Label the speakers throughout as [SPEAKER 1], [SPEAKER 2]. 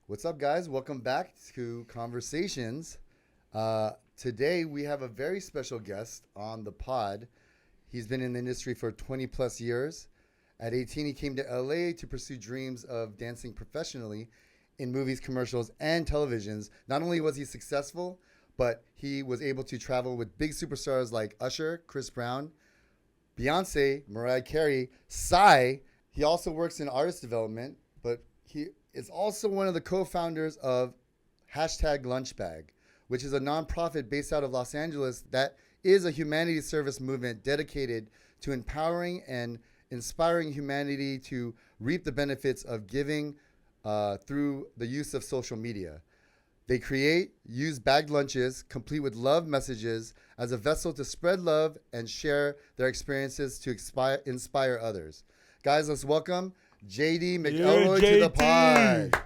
[SPEAKER 1] What's up, guys? Welcome back to Conversations. Today, we have a very special guest on the pod. He's been in the industry for 20 plus years. At 18, he came to LA to pursue dreams of dancing professionally in movies, commercials, and televisions. Not only was he successful, but he was able to travel with big superstars like Usher, Chris Brown, Beyonce, Mariah Carey, Psy. He also works in artist development, but he is also one of the co-founders of #Lunchbag, which is a nonprofit based out of Los Angeles that is a humanity service movement dedicated to empowering and inspiring humanity to reap the benefits of giving through the use of social media. They use bagged lunches, complete with love messages, as a vessel to spread love and share their experiences to inspire others. Guys, let's welcome JD McElroy to the pod.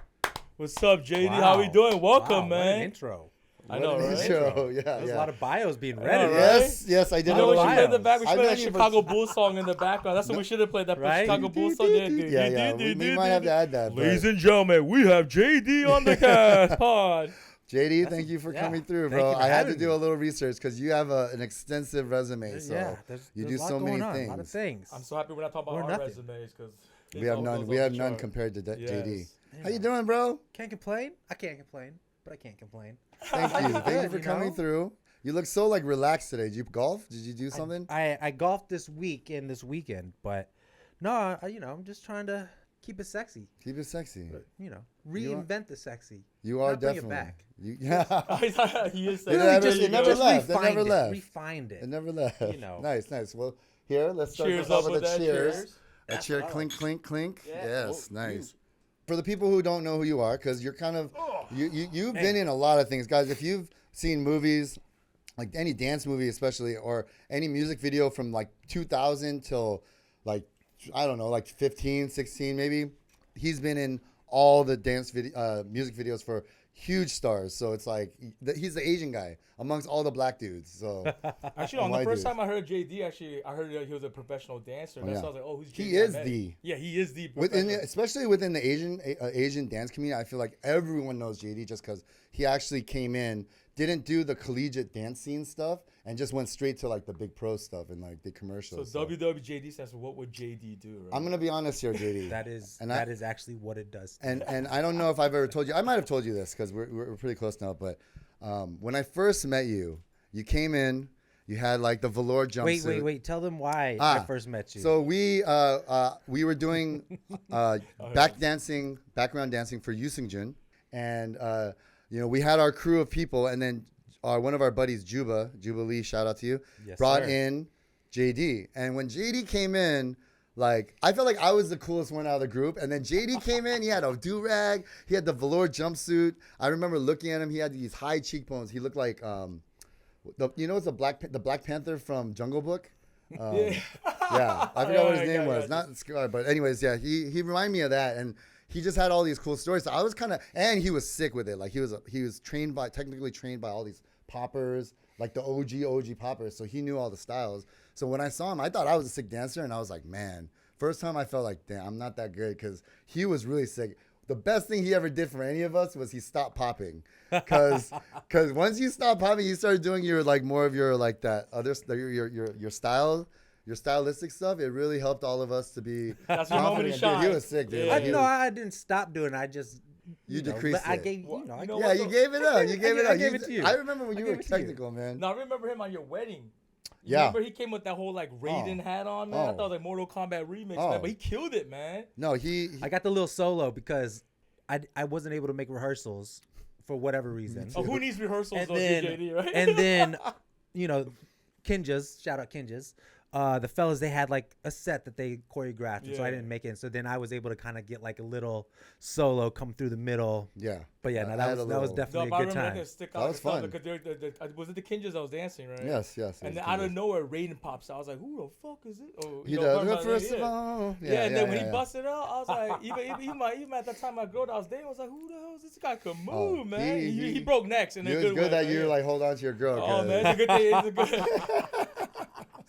[SPEAKER 2] What's up, JD?
[SPEAKER 3] Wow.
[SPEAKER 2] How we doing? Welcome,
[SPEAKER 3] What
[SPEAKER 2] man.
[SPEAKER 3] an intro.
[SPEAKER 2] I know, right?
[SPEAKER 3] There's a lot of bios being read.
[SPEAKER 2] know,
[SPEAKER 3] Right?
[SPEAKER 1] Yes, I did.
[SPEAKER 2] You know what you
[SPEAKER 3] bios.
[SPEAKER 2] played in the back? We
[SPEAKER 1] I
[SPEAKER 2] should
[SPEAKER 1] know
[SPEAKER 2] play that
[SPEAKER 1] you,
[SPEAKER 2] Chicago
[SPEAKER 1] but-
[SPEAKER 2] Bulls song in the background. That's what we should have played, that
[SPEAKER 3] Right?
[SPEAKER 2] Chicago Bulls song.
[SPEAKER 1] Yeah, we might have to add that. but-
[SPEAKER 2] Ladies and gentlemen, we have JD on the cast pod.
[SPEAKER 1] JD, thank you for coming through,
[SPEAKER 3] Thank
[SPEAKER 1] bro.
[SPEAKER 3] you for
[SPEAKER 1] I had to
[SPEAKER 3] having
[SPEAKER 1] do
[SPEAKER 3] me.
[SPEAKER 1] a little research because you have an extensive resume. So
[SPEAKER 3] there's
[SPEAKER 1] you
[SPEAKER 3] a
[SPEAKER 1] do
[SPEAKER 3] lot
[SPEAKER 1] so many
[SPEAKER 3] going on,
[SPEAKER 1] things.
[SPEAKER 3] A lot of things.
[SPEAKER 2] I'm so happy we're not talking
[SPEAKER 3] Or
[SPEAKER 2] about our
[SPEAKER 3] nothing.
[SPEAKER 2] resumes because
[SPEAKER 1] We have none. We have none compared to JD.
[SPEAKER 2] Yes.
[SPEAKER 1] How you doing, bro?
[SPEAKER 3] Can't complain. I can't complain, but I can't complain.
[SPEAKER 1] Thank you. Thank you
[SPEAKER 3] Good,
[SPEAKER 1] for
[SPEAKER 3] you
[SPEAKER 1] coming
[SPEAKER 3] know?
[SPEAKER 1] through. You look so like relaxed today. Did you golf? Did you do something?
[SPEAKER 3] I golfed this week and this weekend, but no, I'm just trying to keep it sexy.
[SPEAKER 1] Keep it sexy.
[SPEAKER 3] Reinvent the sexy.
[SPEAKER 1] You are
[SPEAKER 3] Not bring it
[SPEAKER 1] definitely.
[SPEAKER 3] back.
[SPEAKER 1] Yeah.
[SPEAKER 2] He is
[SPEAKER 1] It
[SPEAKER 2] saying
[SPEAKER 1] never left. It never left.
[SPEAKER 3] Refined it.
[SPEAKER 1] It never left.
[SPEAKER 3] You know.
[SPEAKER 1] Nice. Well, here, let's start
[SPEAKER 2] Cheers
[SPEAKER 1] this off
[SPEAKER 2] up
[SPEAKER 1] with
[SPEAKER 2] with
[SPEAKER 1] a
[SPEAKER 2] that.
[SPEAKER 1] cheers. A
[SPEAKER 3] That's
[SPEAKER 1] cheer,
[SPEAKER 3] love.
[SPEAKER 1] clink, clink, clink.
[SPEAKER 3] Yeah.
[SPEAKER 1] Yes, nice. For the people who don't know who you are, because you're kind of, you've been in a lot of things. Guys, if you've seen movies, like any dance movie especially, or any music video from like 2000 till like, I don't know, like 15, 16 maybe, he's been in all the music videos for huge stars. So it's like, he's the Asian guy amongst all the black dudes. So
[SPEAKER 2] Actually, on the
[SPEAKER 1] white
[SPEAKER 2] first
[SPEAKER 1] dudes.
[SPEAKER 2] time I heard JD, I heard that he was a professional dancer. And
[SPEAKER 1] Oh,
[SPEAKER 2] that's
[SPEAKER 1] yeah.
[SPEAKER 2] why I was like, oh, who's JD?
[SPEAKER 1] He is
[SPEAKER 2] I met
[SPEAKER 1] the-
[SPEAKER 2] him. Yeah, he is the
[SPEAKER 1] especially within the Asian dance community, I feel like everyone knows JD just because he actually came in, didn't do the collegiate dance scene stuff, and just went straight to like the big pro stuff and like the commercials.
[SPEAKER 2] So WWJD stands for what would JD do? Right?
[SPEAKER 1] I'm gonna be honest here, JD.
[SPEAKER 3] That is
[SPEAKER 1] And
[SPEAKER 3] that is actually what it does.
[SPEAKER 1] and I don't know if I've ever told you. I might have told you this because we're pretty close now. But when I first met you, you came in. You had like the velour jumpsuit.
[SPEAKER 3] Wait. Tell them why I first met you.
[SPEAKER 1] So we were doing background dancing for Yusungjun, and we had our crew of people, and then one of our buddies, Jubilee, shout out to you,
[SPEAKER 3] Yes,
[SPEAKER 1] brought
[SPEAKER 3] sir.
[SPEAKER 1] in JD, and when JD came in. Like, I felt like I was the coolest one out of the group. And then JD came in. He had a do-rag. He had the velour jumpsuit. I remember looking at him. He had these high cheekbones. He looked like, it's the Black Panther from Jungle Book? Yeah, I forgot what his name was. Not Scar, but anyways, yeah, he reminded me of that. And he just had all these cool stories. So I was kind of, and he was sick with it. Like, he was technically trained by all these poppers, like the OG poppers. So he knew all the styles. So when I saw him, I thought I was a sick dancer, and I was like, man, first time I felt like, damn, I'm not that good, because he was really sick. The best thing he ever did for any of us was he stopped popping, because once you stop popping, you started doing your like more of your like that other your style. Your stylistic stuff, it really helped all of us to be
[SPEAKER 2] That's the moment he
[SPEAKER 1] confident. Dude,
[SPEAKER 2] shined.
[SPEAKER 1] he was sick, dude.
[SPEAKER 2] Yeah.
[SPEAKER 1] Like, he was-
[SPEAKER 3] I didn't stop doing it. I just
[SPEAKER 1] decreased
[SPEAKER 3] I
[SPEAKER 1] it.
[SPEAKER 3] gave
[SPEAKER 2] Well,
[SPEAKER 3] I
[SPEAKER 2] you know
[SPEAKER 1] yeah,
[SPEAKER 2] what,
[SPEAKER 1] you
[SPEAKER 2] though?
[SPEAKER 1] gave it up. You gave it
[SPEAKER 3] I
[SPEAKER 1] up.
[SPEAKER 3] gave it to you.
[SPEAKER 1] I remember when
[SPEAKER 3] I
[SPEAKER 1] you
[SPEAKER 3] gave
[SPEAKER 1] were
[SPEAKER 3] it to you.
[SPEAKER 1] technical, man.
[SPEAKER 2] Now I remember him on your wedding. You
[SPEAKER 1] Yeah.
[SPEAKER 2] remember he came with that whole like Raiden hat on, man. I
[SPEAKER 1] Oh.
[SPEAKER 2] thought it was like Mortal Kombat remix,
[SPEAKER 1] Oh.
[SPEAKER 2] man, but he killed it, man.
[SPEAKER 1] No, he
[SPEAKER 3] I got the little solo because I wasn't able to make rehearsals for whatever reason.
[SPEAKER 2] Oh, who needs rehearsals
[SPEAKER 3] And
[SPEAKER 2] on
[SPEAKER 3] then-
[SPEAKER 2] DJD, right?
[SPEAKER 3] And then, Kinjas, shout out Kinjas. The fellas, they had like a set that they choreographed, and so I
[SPEAKER 2] Yeah.
[SPEAKER 3] didn't make it. And so then I was able to kind of get like a little solo come through the middle.
[SPEAKER 1] yeah.
[SPEAKER 3] But yeah,
[SPEAKER 1] I
[SPEAKER 3] no,
[SPEAKER 1] had
[SPEAKER 3] that
[SPEAKER 1] a
[SPEAKER 3] was
[SPEAKER 1] little-
[SPEAKER 3] definitely
[SPEAKER 2] No,
[SPEAKER 3] a
[SPEAKER 2] I
[SPEAKER 3] good
[SPEAKER 2] remember
[SPEAKER 3] time.
[SPEAKER 2] that stick
[SPEAKER 1] That
[SPEAKER 2] out
[SPEAKER 1] was
[SPEAKER 2] the stuff
[SPEAKER 1] fun.
[SPEAKER 2] because was it the Kinjas I was dancing, right?
[SPEAKER 1] Yes.
[SPEAKER 2] And
[SPEAKER 1] it
[SPEAKER 2] then
[SPEAKER 1] was
[SPEAKER 2] out of
[SPEAKER 1] good.
[SPEAKER 2] nowhere, Raiden pops out. I was like, "Who the fuck is it?" Oh,
[SPEAKER 1] He
[SPEAKER 2] know,
[SPEAKER 1] does.
[SPEAKER 2] one
[SPEAKER 1] Well,
[SPEAKER 2] of my-
[SPEAKER 1] first
[SPEAKER 2] yeah.
[SPEAKER 1] of all,
[SPEAKER 2] Yeah, and then when he busted out, I was like, even at that time, my girl that I was dating was like, "Who the hell is this guy? Can move,
[SPEAKER 1] Oh,
[SPEAKER 2] man."
[SPEAKER 1] he-
[SPEAKER 2] He broke necks in a
[SPEAKER 1] It was
[SPEAKER 2] good
[SPEAKER 1] good
[SPEAKER 2] way.
[SPEAKER 1] that
[SPEAKER 2] man.
[SPEAKER 1] you like hold on to your girl.
[SPEAKER 2] Oh
[SPEAKER 1] 'cause-
[SPEAKER 2] man, it's a good thing. It's a good.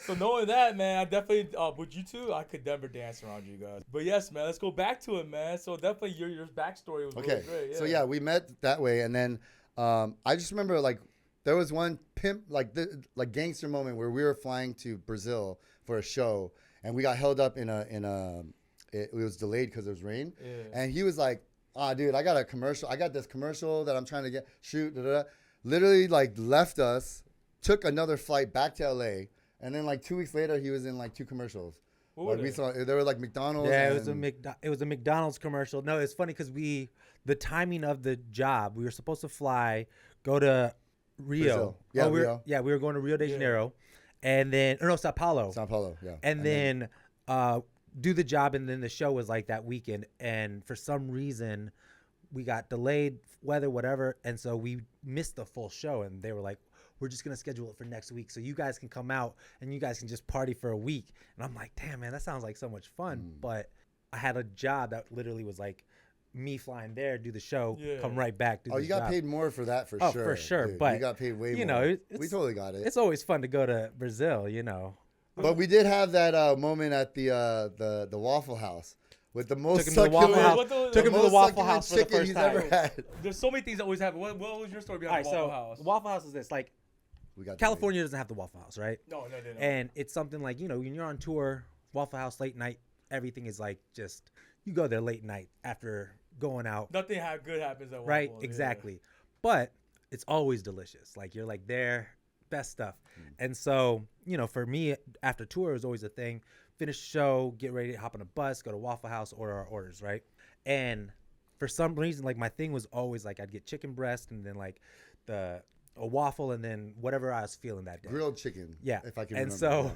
[SPEAKER 2] So knowing that, man, I definitely with you two, I could never dance around you guys. But yes, man, let's go back to it, man. So definitely your backstory was really great. Yeah.
[SPEAKER 1] So yeah, we met that way, and then I just remember like there was one pimp like gangster moment where we were flying to Brazil for a show, and we got held up in a it was delayed because it was rain, and he was like, dude, I got a commercial. I got this commercial that I'm trying to shoot. Da, da, da. Literally, like, left us, took another flight back to LA, and then like 2 weeks later, he was in like 2 commercials.
[SPEAKER 2] What
[SPEAKER 1] Like we saw, they were like McDonald's.
[SPEAKER 3] Yeah, it was a McDonald's commercial. No, it's funny because the timing of the job, we were supposed to fly, go to Rio.
[SPEAKER 1] Brazil. Yeah,
[SPEAKER 3] Rio.
[SPEAKER 1] Rio.
[SPEAKER 3] We were going to Rio de Janeiro, and then Sao Paulo.
[SPEAKER 1] Sao Paulo, yeah.
[SPEAKER 3] And then do the job, and then the show was like that weekend, and for some reason we got delayed, weather, whatever, and so we missed the full show, and they were like, we're just gonna schedule it for next week so you guys can come out and you guys can just party for a week. And I'm like, damn, man, that sounds like so much fun. But I had a job that literally was like me flying there, do the show, come right back, do the
[SPEAKER 1] you got
[SPEAKER 3] job.
[SPEAKER 1] paid more for that for sure.
[SPEAKER 3] For sure,
[SPEAKER 1] dude.
[SPEAKER 3] but
[SPEAKER 1] you got paid way more.
[SPEAKER 3] You know,
[SPEAKER 1] we totally got it.
[SPEAKER 3] It's always fun to go to Brazil, you know.
[SPEAKER 1] But we did have that moment at the Waffle House with the most
[SPEAKER 3] Took him to the Waffle
[SPEAKER 1] succulent,
[SPEAKER 3] House. Took him to the Waffle House for the
[SPEAKER 1] chicken
[SPEAKER 3] first
[SPEAKER 1] he's
[SPEAKER 3] time.
[SPEAKER 1] ever had.
[SPEAKER 2] There's so many things that always happen. What was your story behind the Waffle House?
[SPEAKER 3] Waffle House is this, like,
[SPEAKER 1] We got
[SPEAKER 3] California doesn't have the Waffle House, right?
[SPEAKER 2] No, they don't.
[SPEAKER 3] And it's something like, you know, when you're on tour, Waffle House late night, everything is like just, you go there late night after going out.
[SPEAKER 2] Nothing good happens at Waffle.
[SPEAKER 3] Right,
[SPEAKER 2] Yeah.
[SPEAKER 3] exactly. But it's always delicious. Like, you're like there, best stuff. And so, you know, for me, after tour, it was always a thing. Finish the show, get ready to hop on a bus, go to Waffle House, order our orders, right? And for some reason, like, my thing was always like I'd get chicken breast and then like a waffle and then whatever I was feeling that day.
[SPEAKER 1] Grilled chicken.
[SPEAKER 3] Yeah.
[SPEAKER 1] If I can
[SPEAKER 3] and
[SPEAKER 1] remember.
[SPEAKER 3] so
[SPEAKER 1] Yeah.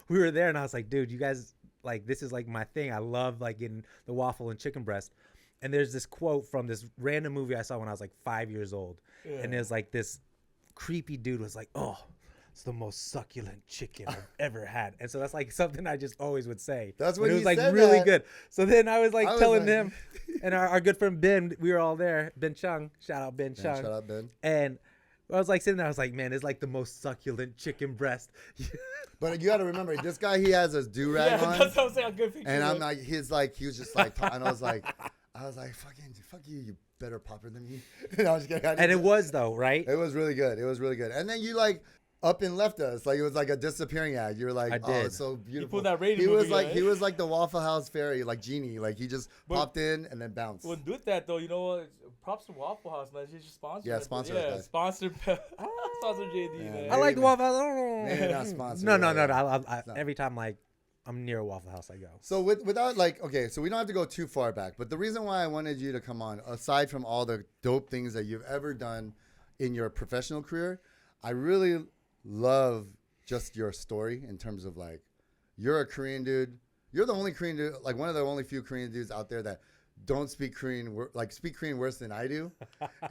[SPEAKER 3] we were there and I was like, dude, you guys, like, this is like my thing. I love like getting the waffle and chicken breast. And there's this quote from this random movie I saw when I was like 5 years old.
[SPEAKER 2] Yeah.
[SPEAKER 3] And there's like this creepy dude was like, oh, it's the most succulent chicken I've ever had. And so that's like something I just always would say.
[SPEAKER 1] That's
[SPEAKER 3] when
[SPEAKER 1] when
[SPEAKER 3] it was
[SPEAKER 1] he
[SPEAKER 3] like
[SPEAKER 1] said
[SPEAKER 3] really
[SPEAKER 1] that.
[SPEAKER 3] good. So then I was like telling
[SPEAKER 1] like-
[SPEAKER 3] them, and our good friend Ben, we were all there. Ben Chung, shout out Ben Chung.
[SPEAKER 1] Shout out, Ben.
[SPEAKER 3] And I was like sitting there, I was like, man, it's like the most succulent chicken breast.
[SPEAKER 1] But you got to remember, this guy, he has his do-rag
[SPEAKER 2] Yeah,
[SPEAKER 1] on.
[SPEAKER 2] that's what I'm saying. A good picture.
[SPEAKER 1] And I'm like, he was just like, and I was like, fuck you, you better popper than me. And I was just kidding.
[SPEAKER 3] And it was though, right?
[SPEAKER 1] It was really good. It was really good. And then you like up and left us. Like it was like a disappearing act. You were like,
[SPEAKER 3] I
[SPEAKER 1] oh,
[SPEAKER 3] did.
[SPEAKER 1] it's so beautiful.
[SPEAKER 2] pulled that rating
[SPEAKER 1] he was
[SPEAKER 2] movie,
[SPEAKER 1] like
[SPEAKER 2] right?
[SPEAKER 1] he was like the Waffle House fairy, like genie. Like he just
[SPEAKER 2] But-
[SPEAKER 1] popped in and then bounced.
[SPEAKER 2] Well, with that though, you know what? Props to Waffle House, man. She's sponsored.
[SPEAKER 1] Yeah, sponsor us,
[SPEAKER 2] Yeah,
[SPEAKER 1] guys.
[SPEAKER 2] sponsor JD,
[SPEAKER 1] Yeah.
[SPEAKER 2] man.
[SPEAKER 3] I like the
[SPEAKER 1] Maybe-
[SPEAKER 3] Waffle House.
[SPEAKER 1] Maybe not sponsored.
[SPEAKER 3] No.
[SPEAKER 1] yeah.
[SPEAKER 3] Every time like I'm near a Waffle House, I go.
[SPEAKER 1] So without like, okay, so we don't have to go too far back, but the reason why I wanted you to come on, aside from all the dope things that you've ever done in your professional career, I really love just your story in terms of like, you're a Korean dude. You're the only Korean dude, like one of the only few Korean dudes out there that don't speak Korean, like speak Korean worse than I do.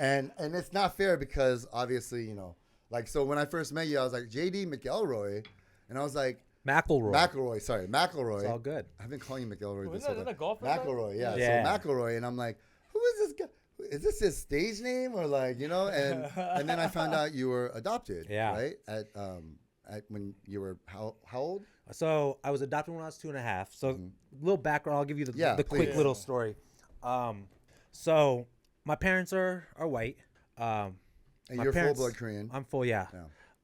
[SPEAKER 1] and it's not fair because obviously, you know, like, so when I first met you, I was like, JD McElroy. And I was like,
[SPEAKER 3] McElroy.
[SPEAKER 1] McElroy.
[SPEAKER 3] It's all good.
[SPEAKER 1] I've been calling you McElroy this
[SPEAKER 2] Isn't
[SPEAKER 1] whole
[SPEAKER 2] that
[SPEAKER 1] time.
[SPEAKER 2] a golfer?
[SPEAKER 1] McElroy, yeah.
[SPEAKER 3] Yeah.
[SPEAKER 1] So McElroy, and I'm like, who is this guy? Is this his stage name or like, you know? And then I found out you were adopted,
[SPEAKER 3] Yeah.
[SPEAKER 1] right? At when you were how old?
[SPEAKER 3] So I was adopted when I was 2.5. So little background, I'll give you the quick
[SPEAKER 1] please.
[SPEAKER 3] little story. So my parents are white.
[SPEAKER 1] And
[SPEAKER 3] My
[SPEAKER 1] you're
[SPEAKER 3] parents-
[SPEAKER 1] full blood Korean.
[SPEAKER 3] I'm full, yeah.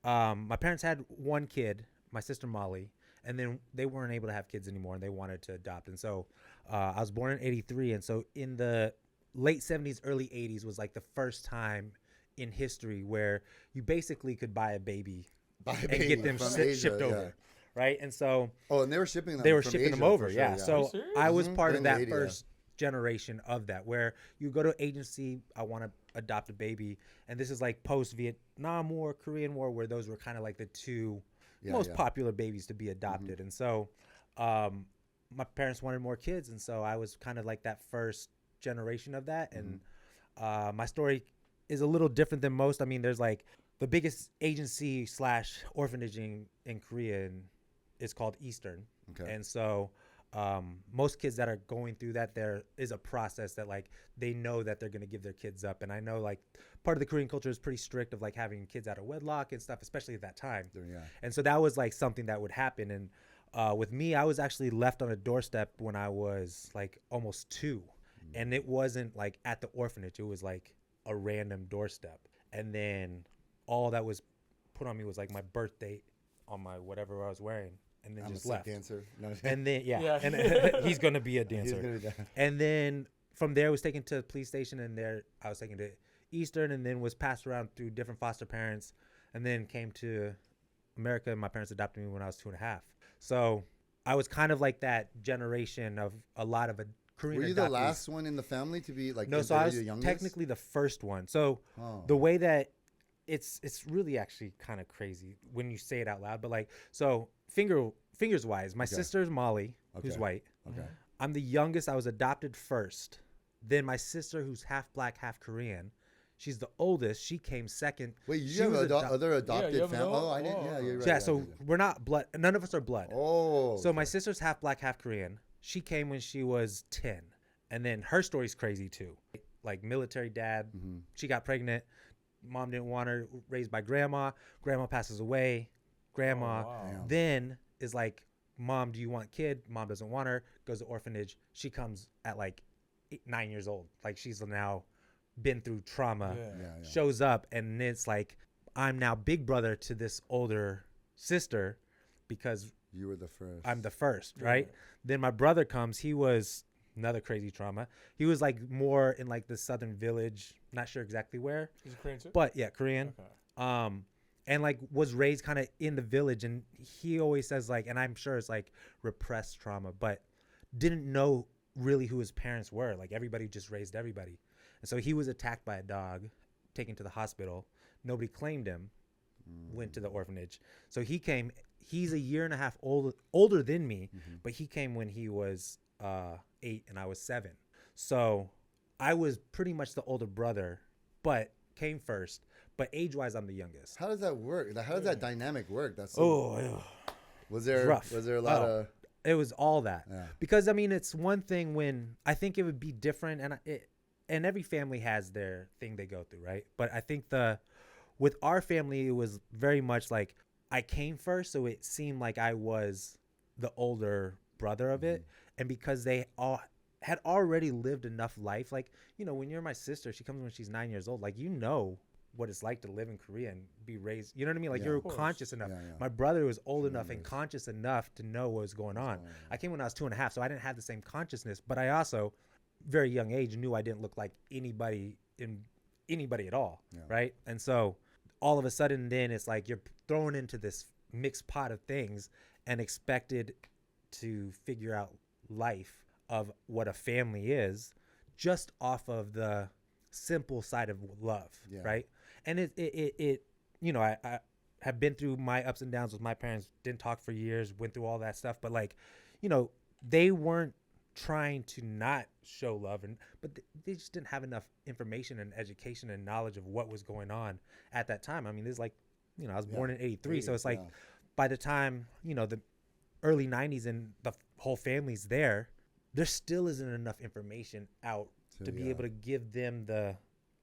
[SPEAKER 3] My parents had one kid, my sister Molly, and then they weren't able to have kids anymore, and they wanted to adopt. And so I was born in '83, and so in the late '70s, early '80s was like the first time in history where you basically could buy a baby and get them
[SPEAKER 1] from Asia,
[SPEAKER 3] shipped over, right? And so
[SPEAKER 1] Oh, and they were shipping them.
[SPEAKER 3] they were
[SPEAKER 1] from
[SPEAKER 3] shipping
[SPEAKER 1] Asia
[SPEAKER 3] them over,
[SPEAKER 1] for sure,
[SPEAKER 3] yeah.
[SPEAKER 2] Are
[SPEAKER 3] So
[SPEAKER 2] you serious?
[SPEAKER 3] I was part of
[SPEAKER 1] During the
[SPEAKER 3] that
[SPEAKER 1] 80s, yeah.
[SPEAKER 3] first generation of that, where you go to agency, I want to adopt a baby, and this is like post Vietnam War, Korean War, where those were kind of like the two most popular babies to be adopted. And so my parents wanted more kids, and so I was kind of like that first generation of that. And my story is a little different than most. I mean, there's like the biggest agency / orphanage in Korea is called Eastern.
[SPEAKER 1] Okay.
[SPEAKER 3] And so most kids that are going through that, there is a process that like they know that they're going to give their kids up. And I know like part of the Korean culture is pretty strict of like having kids out of wedlock and stuff, especially at that time.
[SPEAKER 1] Yeah.
[SPEAKER 3] And so that was like something that would happen. And with me, I was actually left on a doorstep when I was like almost 2. And it wasn't like at the orphanage. It was like a random doorstep. And then all that was put on me was like my birth date on my whatever I was wearing. And then
[SPEAKER 1] I'm
[SPEAKER 3] just
[SPEAKER 1] a
[SPEAKER 3] left.
[SPEAKER 1] dancer. No.
[SPEAKER 3] And then and he's gonna be a dancer.
[SPEAKER 1] He's gonna be that.
[SPEAKER 3] And then from there, I was taken to the police station, and there I was taken to Eastern, and then was passed around through different foster parents, and then came to America. And my parents adopted me when I was 2.5. So I was kind of like that generation of a lot of Korean.
[SPEAKER 1] Were you
[SPEAKER 3] adoptees.
[SPEAKER 1] the last one in the family to be like?
[SPEAKER 3] No, so I was
[SPEAKER 1] the youngest?
[SPEAKER 3] technically the first one. So the way that it's really actually kind of crazy when you say it out loud, but like so. Fingers wise, my sister's Molly, who's white.
[SPEAKER 1] Okay.
[SPEAKER 3] I'm the youngest. I was adopted first. Then my sister, who's half black, half Korean, she's the oldest. She came second.
[SPEAKER 1] Wait, you have other adopted
[SPEAKER 2] you have
[SPEAKER 1] family?
[SPEAKER 2] no-
[SPEAKER 1] Oh, I didn't. Yeah, you're right.
[SPEAKER 3] Yeah, so we're not blood. None of us are blood.
[SPEAKER 1] Oh.
[SPEAKER 3] So my sister's half black, half Korean. She came when she was 10. And then her story's crazy too. Like military dad.
[SPEAKER 1] Mm-hmm.
[SPEAKER 3] She got pregnant. Mom didn't want her, raised by grandma. Grandma passes away. Grandma then is like, Mom, do you want kid? Mom doesn't want her. Goes to orphanage. She comes at like 9 years old. Like she's now been through trauma. Shows up, and it's like, I'm now big brother to this older sister because
[SPEAKER 1] you were the first.
[SPEAKER 3] I'm the first, right? Then my brother comes. He was another crazy trauma. He was like more in like the southern village. Not sure exactly where.
[SPEAKER 2] He's Korean too?
[SPEAKER 3] But yeah, Korean.
[SPEAKER 2] Okay.
[SPEAKER 3] And like was raised kind of in the village, and he always says like, and I'm sure it's like repressed trauma, but didn't know really who his parents were. Like everybody just raised everybody. And so he was attacked by a dog, taken to the hospital. Nobody claimed him, went to the orphanage. So he came, he's 1.5 years older than me, but he came when he was 8 and I was 7. So I was pretty much the older brother, but came first. But age-wise, I'm the youngest.
[SPEAKER 1] How does that work? How does that dynamic work? That's was
[SPEAKER 3] rough.
[SPEAKER 1] there a lot of?
[SPEAKER 3] It was all that.
[SPEAKER 1] Yeah.
[SPEAKER 3] Because I mean, it's one thing when I think it would be different, and every family has their thing they go through, right? But I think with our family, it was very much like I came first, so it seemed like I was the older brother of it, and because they all had already lived enough life, like when you're my sister, she comes when she's 9 years old, like what it's like to live in Korea and be raised, you know what I mean? Like you're conscious enough. My brother was old enough and conscious enough to know what was going on. I came when I was 2.5, so I didn't have the same consciousness, but I also, very young age, knew I didn't look like anybody at all, right? And so all of a sudden then it's like you're thrown into this mixed pot of things and expected to figure out life of what a family is just off of the simple side of love, right? And it I have been through my ups and downs with my parents, didn't talk for years, went through all that stuff, but like they weren't trying to not show love, but they just didn't have enough information and education and knowledge of what was going on at that time. I mean, there's like I was born in 83, so it's like by the time the early 90s and the whole family's there still isn't enough information out to be able to give them the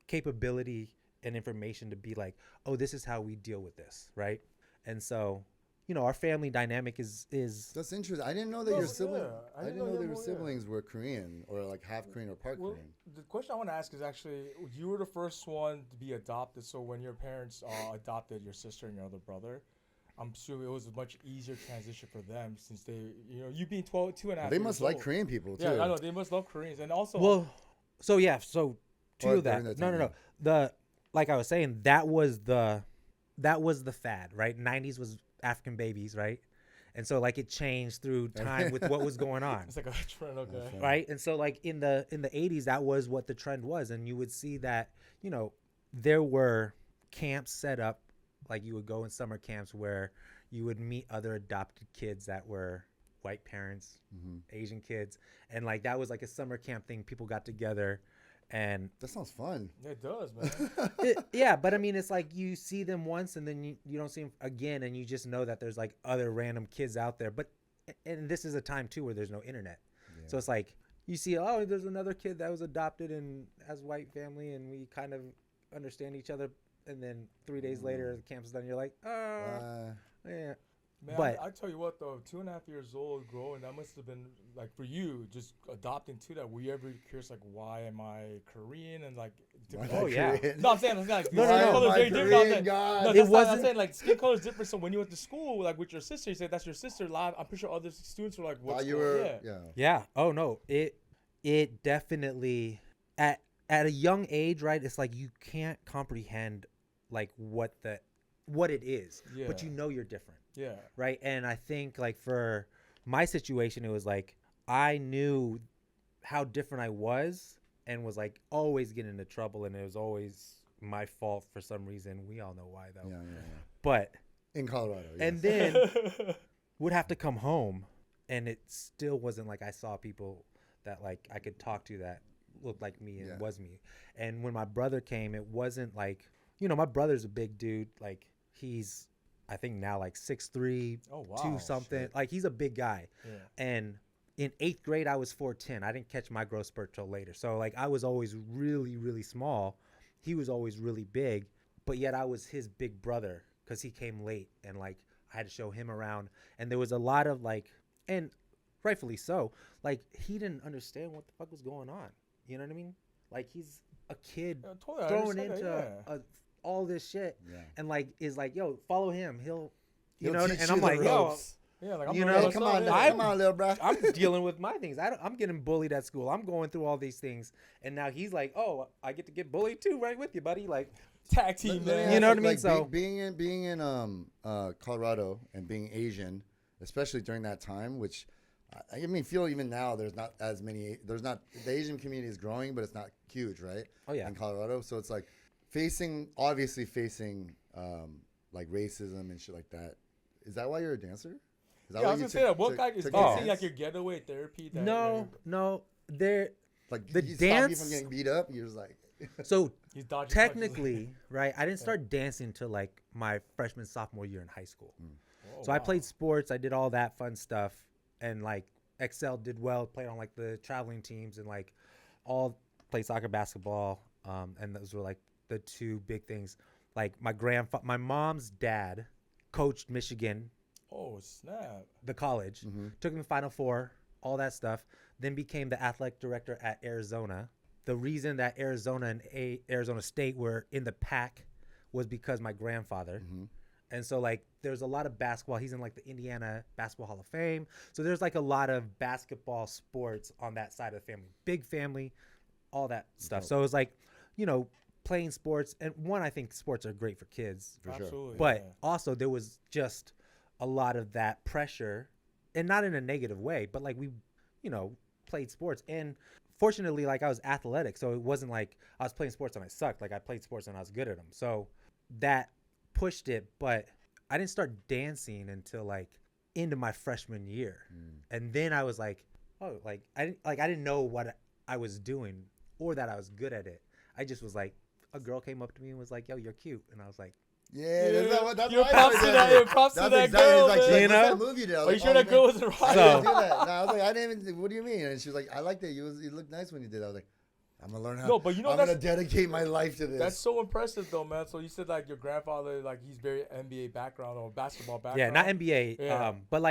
[SPEAKER 3] capability and information to be like, oh, this is how we deal with this, right? And so our family dynamic is
[SPEAKER 1] That's interesting. I didn't know that your siblings. I didn't know that your siblings were Korean or like half Korean or part Korean.
[SPEAKER 2] The question I want to ask is actually, you were the first one to be adopted. So when your parents adopted your sister and your other brother, I'm sure it was a much easier transition for them since they, you being 2.5.
[SPEAKER 1] They must like Korean people too.
[SPEAKER 2] Yeah, I know they must love Koreans, and also.
[SPEAKER 3] Well, so to that. No. Like I was saying, that was the fad, right? 90s was African babies, right? And so like it changed through time with what was going on.
[SPEAKER 2] It's like a trend, okay.
[SPEAKER 3] Right? And so like in the 80s, that was what the trend was, and you would see that there were camps set up, like you would go in summer camps where you would meet other adopted kids that were white parents, Asian kids, and like that was like a summer camp thing. People got together. And
[SPEAKER 1] that sounds fun.
[SPEAKER 2] It does, man.
[SPEAKER 3] Yeah, but I mean, it's like you see them once and then you don't see them again, and you just know that there's like other random kids out there. But and this is a time too where there's no internet. Yeah. So it's like you see, oh, there's another kid that was adopted and has white family, and we kind of understand each other. And then 3 days later, the camp is done. You're like, yeah.
[SPEAKER 2] Man,
[SPEAKER 3] but
[SPEAKER 2] I tell you what, though, 2.5 years old, growing, that must have been like for you, just adopting to that. Were you ever curious, like, why am I Korean and like?
[SPEAKER 3] Oh yeah.
[SPEAKER 2] No, I'm saying like
[SPEAKER 3] no,
[SPEAKER 2] skin color is very different. No, it wasn't. I'm saying like skin color is different. So when you went to school, like with your sister, you said that's your sister. Live, I'm pretty sure other students were like, "What's going on?"
[SPEAKER 3] Yeah. Oh no, it definitely at a young age, right? It's like you can't comprehend like what it is, but you know you're different.
[SPEAKER 2] Yeah.
[SPEAKER 3] Right. And I think like for my situation, it was like I knew how different I was and was like always getting into trouble. And it was always my fault for some reason. We all know why, though.
[SPEAKER 1] Yeah.
[SPEAKER 3] But
[SPEAKER 1] in Colorado. Yes.
[SPEAKER 3] And then would have to come home. And it still wasn't like I saw people that like I could talk to that looked like me and was me. And when my brother came, it wasn't like, my brother's a big dude. Like he's, I think now like 6'3", 2 something. Shit. Like he's a big guy. Yeah. And in 8th grade, I was 4'10". I didn't catch my growth spurt till later. So like I was always really, really small. He was always really big, but yet I was his big brother because he came late and like I had to show him around. And there was a lot of like, and rightfully so, like he didn't understand what the fuck was going on. You know what I mean? Like he's a kid throwing into all this shit and like is like, yo, follow him. He'll know. And I'm like, yo,
[SPEAKER 2] like,
[SPEAKER 1] come on, little bro.
[SPEAKER 3] I'm dealing with my things. I'm getting bullied at school. I'm going through all these things, and now he's like, oh, I get to get bullied too, right with you, buddy. Like
[SPEAKER 2] tag team, man.
[SPEAKER 3] You know what I mean?
[SPEAKER 1] Like
[SPEAKER 3] so
[SPEAKER 1] being in Colorado and being Asian, especially during that time, which I mean, feel even now there's not as many. There's not, the Asian community is growing, but it's not huge, right?
[SPEAKER 3] Oh yeah.
[SPEAKER 1] In Colorado, so it's like facing like racism and shit like that. Is that why you're a dancer? Is that
[SPEAKER 2] I was gonna say that. What guy is dancing like your getaway therapy?
[SPEAKER 3] No, they're
[SPEAKER 1] like
[SPEAKER 3] the
[SPEAKER 1] dance.
[SPEAKER 3] Stop
[SPEAKER 1] you from getting beat up. You're just like.
[SPEAKER 3] So technically, right? I didn't start dancing till like my freshman sophomore year in high school. So I played sports. I did all that fun stuff, and like excelled, did well. Played on like the traveling teams and like all played soccer, basketball, and those were like the two big things. Like my mom's dad coached Michigan.
[SPEAKER 2] Oh snap!
[SPEAKER 3] The college took him to Final Four, all that stuff. Then became the athletic director at Arizona. The reason that Arizona and Arizona State were in the pack was because my grandfather. And so like there's a lot of basketball. He's in like the Indiana Basketball Hall of Fame. So there's like a lot of basketball sports on that side of the family. Big family, all that stuff. So it was like, playing sports. And one, I think sports are great for kids.
[SPEAKER 1] For sure.
[SPEAKER 3] But also there was just a lot of that pressure, and not in a negative way, but like we, played sports. And fortunately, like I was athletic. So it wasn't like I was playing sports and I sucked. Like I played sports and I was good at them. So that pushed it, but I didn't start dancing until like into my freshman year. And then I was like, oh, like I didn't know what I was doing or that I was good at it. I just was like, a girl came up to me and was like, yo, you're cute. And I was like,
[SPEAKER 1] that's
[SPEAKER 2] you're props to that. You're props to that girl.
[SPEAKER 1] Like,
[SPEAKER 3] you know?
[SPEAKER 1] That movie there.
[SPEAKER 2] Are you sure that girl wasn't right?
[SPEAKER 1] I didn't do that. No, I was like, I didn't even. What do you mean? And she was like, I liked it. You looked nice when you did it. I was like, I'm gonna learn how.
[SPEAKER 2] No, but I'm
[SPEAKER 1] gonna dedicate my life to this.
[SPEAKER 2] That's so impressive, though, man. So you said like your grandfather, like he's very NBA background or basketball background.
[SPEAKER 3] Yeah, not NBA.
[SPEAKER 2] Yeah.
[SPEAKER 3] But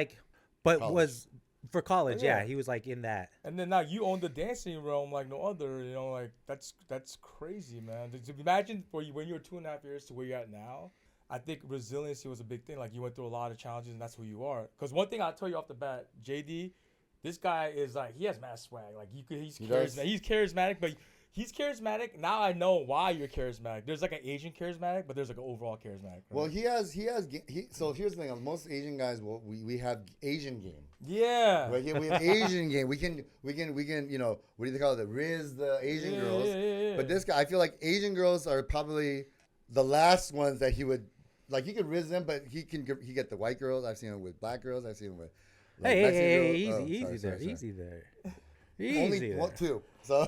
[SPEAKER 1] college.
[SPEAKER 3] Was for college.
[SPEAKER 2] Yeah.
[SPEAKER 3] He was like in that.
[SPEAKER 2] And then now you own the dancing realm like no other. Like that's crazy, man. Imagine for you when you were 2.5 years to where you're at now. I think resiliency was a big thing. Like you went through a lot of challenges, and that's who you are. Because one thing I'll tell you off the bat, JD, this guy is like he has mad swag. Like he's charismatic. He's charismatic, but he's charismatic. Now I know why you're charismatic. There's like an Asian charismatic, but there's like an overall charismatic. Right?
[SPEAKER 1] Well, so here's the thing. Most Asian guys, we have Asian game.
[SPEAKER 2] Yeah.
[SPEAKER 1] Right? We have Asian game. We can what do they call it? The Riz, the Asian girls.
[SPEAKER 2] Yeah.
[SPEAKER 1] But this guy, I feel like Asian girls are probably the last ones that he would. Like he could Riz them, but he get the white girls. I've seen him with black girls. I've seen him with
[SPEAKER 3] easy there.
[SPEAKER 1] Only two. So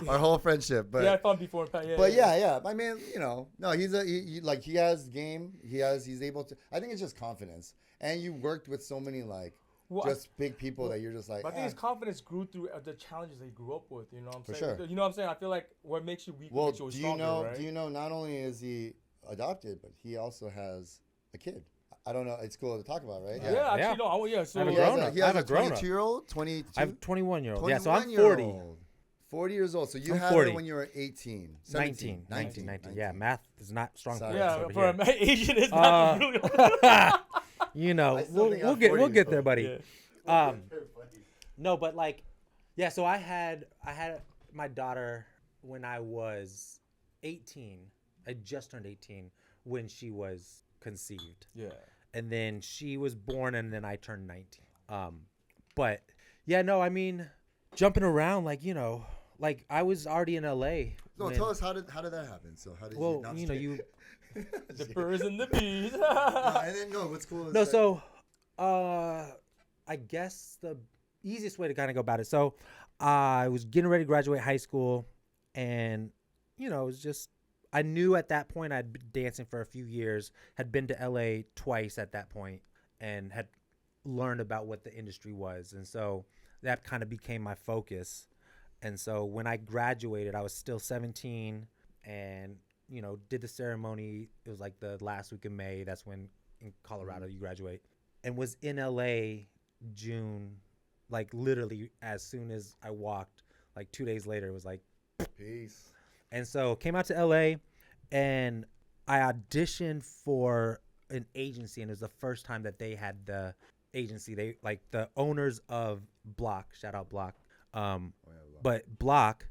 [SPEAKER 1] our whole friendship. But
[SPEAKER 2] yeah, fun before.
[SPEAKER 1] But yeah. I mean, no, he has game. He's able to. I think it's just confidence. And you worked with so many like just big people that you're just like.
[SPEAKER 2] But I think his confidence grew through the challenges they grew up with. You know what I'm
[SPEAKER 1] For
[SPEAKER 2] saying?
[SPEAKER 1] sure.
[SPEAKER 2] You know what I'm saying? I feel like what makes you weak
[SPEAKER 1] Well,
[SPEAKER 2] makes you
[SPEAKER 1] do you
[SPEAKER 2] stronger,
[SPEAKER 1] know?
[SPEAKER 2] right?
[SPEAKER 1] Do you know? Not only is he adopted, but he also has a kid. I don't know. It's cool to talk about, right?
[SPEAKER 2] Yeah, actually, no. So
[SPEAKER 3] I have a
[SPEAKER 1] He has
[SPEAKER 3] grown-up.
[SPEAKER 1] He
[SPEAKER 3] I
[SPEAKER 1] has
[SPEAKER 3] have
[SPEAKER 1] a
[SPEAKER 3] a grown-up.
[SPEAKER 1] 22-year-old, 22.
[SPEAKER 3] I have a 21-year-old. Yeah, so
[SPEAKER 1] 21
[SPEAKER 3] I'm
[SPEAKER 1] year
[SPEAKER 3] 40.
[SPEAKER 1] old. 40 years old. So you
[SPEAKER 3] I'm
[SPEAKER 1] had
[SPEAKER 3] 40.
[SPEAKER 1] her when you were 18.
[SPEAKER 3] 19. Yeah, math is not strong.
[SPEAKER 1] Sorry.
[SPEAKER 3] for us
[SPEAKER 2] yeah,
[SPEAKER 3] over
[SPEAKER 2] for
[SPEAKER 3] here.
[SPEAKER 2] an Asian, it's not really.
[SPEAKER 3] You know,
[SPEAKER 1] I still think I'm
[SPEAKER 3] we'll
[SPEAKER 1] 40,
[SPEAKER 3] get there,
[SPEAKER 1] so-
[SPEAKER 3] buddy.
[SPEAKER 2] Yeah.
[SPEAKER 3] No, but like, yeah. So I had my daughter when I was 18. I just turned 18 when she was conceived.
[SPEAKER 2] Yeah.
[SPEAKER 3] And then she was born, and then I turned 19. But yeah, no, I mean, jumping around, like, you know, like I was already in LA.
[SPEAKER 1] No, tell us how did that happen? So how did
[SPEAKER 3] Well,
[SPEAKER 1] no, I'm
[SPEAKER 3] you
[SPEAKER 1] just
[SPEAKER 3] know,
[SPEAKER 1] kidding.
[SPEAKER 2] The birds and the bees.
[SPEAKER 1] And then no, what's cool is
[SPEAKER 3] No,
[SPEAKER 1] that-
[SPEAKER 3] so I guess the easiest way to kind of go about it. So I was getting ready to graduate high school, and you know, it was just I knew at that point I'd been dancing for a few years, had been to LA twice at that point, and had learned about what the industry was, and so that kind of became my focus. And so when I graduated, I was still 17, and you know, did the ceremony. It was like the last week of May. That's when in Colorado you graduate, and was in LA June, like literally as soon as I walked, like 2 days later, it was like
[SPEAKER 1] Peace.
[SPEAKER 3] and so came out to LA, and I auditioned for an agency, and it was the first time that they had the agency. They like the owners of Block, shout out Block. But Block,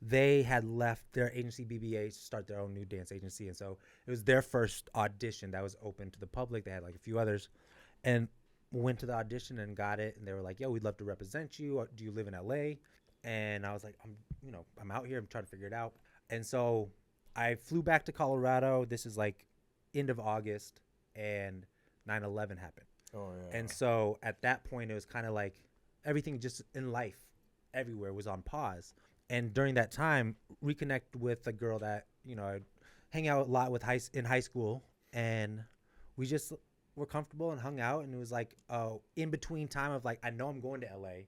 [SPEAKER 3] they had left their agency BBA to start their own new dance agency, and so it was their first audition that was open to the public. They had like a few others, and went to the audition and got it. And they were like, "Yo, we'd love to represent you. Do you live in LA?" And I was like, I'm out here. I'm trying to figure it out." And so I flew back to Colorado. This is like end of August, and 9/11 happened.
[SPEAKER 2] Oh yeah.
[SPEAKER 3] And so at that point, it was kind of like everything just in life, everywhere was on pause. And during that time, reconnect with a girl that, you know, I'd hang out a lot with in high school, and we just were comfortable and hung out. And it was like, in between time of like, I know I'm going to LA,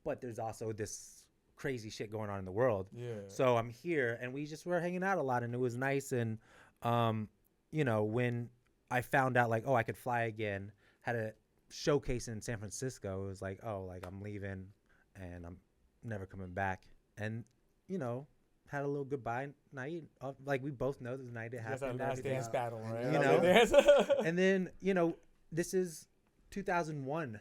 [SPEAKER 3] but there's also this crazy shit going on in the world.
[SPEAKER 2] Yeah.
[SPEAKER 3] So I'm here, and we just were hanging out a lot, and it was nice. And, you know, when I found out like, oh, I could fly again, had a showcase in San Francisco, it was like, oh, like I'm leaving and I'm never coming back. And, you know, had a little goodbye night. Like we both know the night it
[SPEAKER 2] That's
[SPEAKER 3] happened.
[SPEAKER 2] a last
[SPEAKER 3] everything.
[SPEAKER 2] dance battle, right?
[SPEAKER 3] You
[SPEAKER 2] Last
[SPEAKER 3] know?
[SPEAKER 2] dance.
[SPEAKER 3] And then, you know, this is 2001,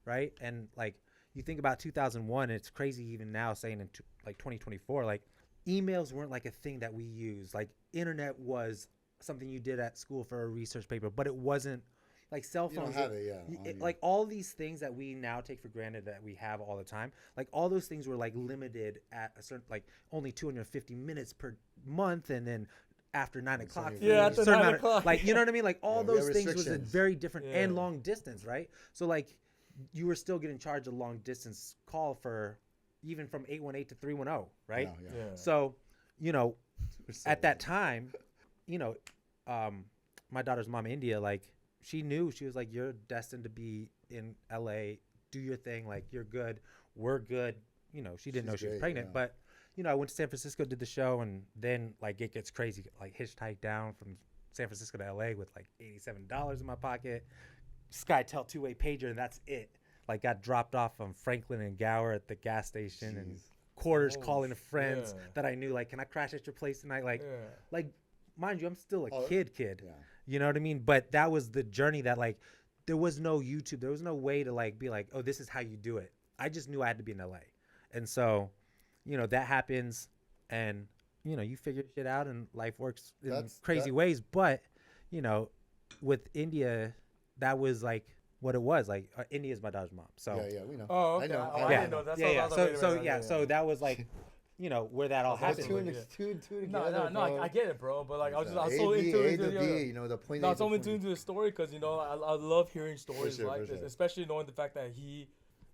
[SPEAKER 3] right? And like you think about 2001, it's crazy even now saying in like 2024, like emails weren't like a thing that we used. Like internet was something you did at school for a research paper, but it wasn't like cell
[SPEAKER 1] You
[SPEAKER 3] phones.
[SPEAKER 1] don't have it, yeah.
[SPEAKER 3] Like all these things that we now take for granted that we have all the time, like all those things were like limited at a certain, like only 250 minutes per month, and then after 9 o'clock,
[SPEAKER 2] Yeah,
[SPEAKER 3] a
[SPEAKER 2] after
[SPEAKER 3] certain
[SPEAKER 2] 9
[SPEAKER 3] amount of-
[SPEAKER 2] o'clock.
[SPEAKER 3] like you know what I mean? Like all
[SPEAKER 1] Yeah, we
[SPEAKER 3] those
[SPEAKER 1] have
[SPEAKER 3] things was a
[SPEAKER 1] restrictions.
[SPEAKER 3] very different
[SPEAKER 2] Yeah.
[SPEAKER 3] and long distance, right? So like you were still getting charged a long distance call for even from 818 to 310, right?
[SPEAKER 1] Yeah.
[SPEAKER 2] Yeah.
[SPEAKER 3] So, you know,
[SPEAKER 1] So
[SPEAKER 3] at that time, you know, my daughter's mom, India, like she knew, she was like, you're destined to be in LA, do your thing, like you're good, we're good. You know, she didn't know
[SPEAKER 1] She's
[SPEAKER 3] she was
[SPEAKER 1] great,
[SPEAKER 3] pregnant,
[SPEAKER 1] yeah.
[SPEAKER 3] but you know, I went to San Francisco, did the show, and then like it gets crazy, like hitchhiked down from San Francisco to LA with like $87 in my pocket, SkyTel two-way pager, and that's it. Like got dropped off from Franklin and Gower at the gas station, and
[SPEAKER 1] Jeez.
[SPEAKER 3] quarters
[SPEAKER 2] Oh,
[SPEAKER 3] calling friends
[SPEAKER 2] yeah.
[SPEAKER 3] that I knew, like, can I crash at your place tonight? Like,
[SPEAKER 2] Yeah.
[SPEAKER 3] like, mind you, I'm still a
[SPEAKER 1] Oh,
[SPEAKER 3] kid.
[SPEAKER 1] Yeah.
[SPEAKER 3] You know what I mean? But that was the journey that, like, there was no YouTube. There was no way to, like, be like, oh, this is how you do it. I just knew I had to be in LA. And so, you know, that happens, and, you know, you figure shit out, and life works in crazy ways. But, you know, with India, that was, like, what it was. Like, India is my daughter's mom. So,
[SPEAKER 1] Yeah, we know.
[SPEAKER 2] Oh, okay.
[SPEAKER 1] I know.
[SPEAKER 2] Oh, I didn't know. That's what I was like,
[SPEAKER 3] So,
[SPEAKER 2] wait,
[SPEAKER 3] yeah, so that was, like, you know, where that all
[SPEAKER 2] That's
[SPEAKER 3] happened.
[SPEAKER 2] two
[SPEAKER 1] Two
[SPEAKER 2] No,
[SPEAKER 1] together,
[SPEAKER 2] no,
[SPEAKER 1] bro.
[SPEAKER 2] I get it, bro. But like, I was
[SPEAKER 1] A,
[SPEAKER 2] so
[SPEAKER 1] B,
[SPEAKER 2] into
[SPEAKER 1] A
[SPEAKER 2] it.
[SPEAKER 1] to
[SPEAKER 2] Yeah.
[SPEAKER 1] B, you know, the point.
[SPEAKER 2] No,
[SPEAKER 1] A
[SPEAKER 2] it's
[SPEAKER 1] to
[SPEAKER 2] only
[SPEAKER 1] point
[SPEAKER 2] tuned to the story because you know I love hearing stories
[SPEAKER 1] sure,
[SPEAKER 2] like
[SPEAKER 1] for
[SPEAKER 2] this,
[SPEAKER 1] sure.
[SPEAKER 2] especially knowing the fact that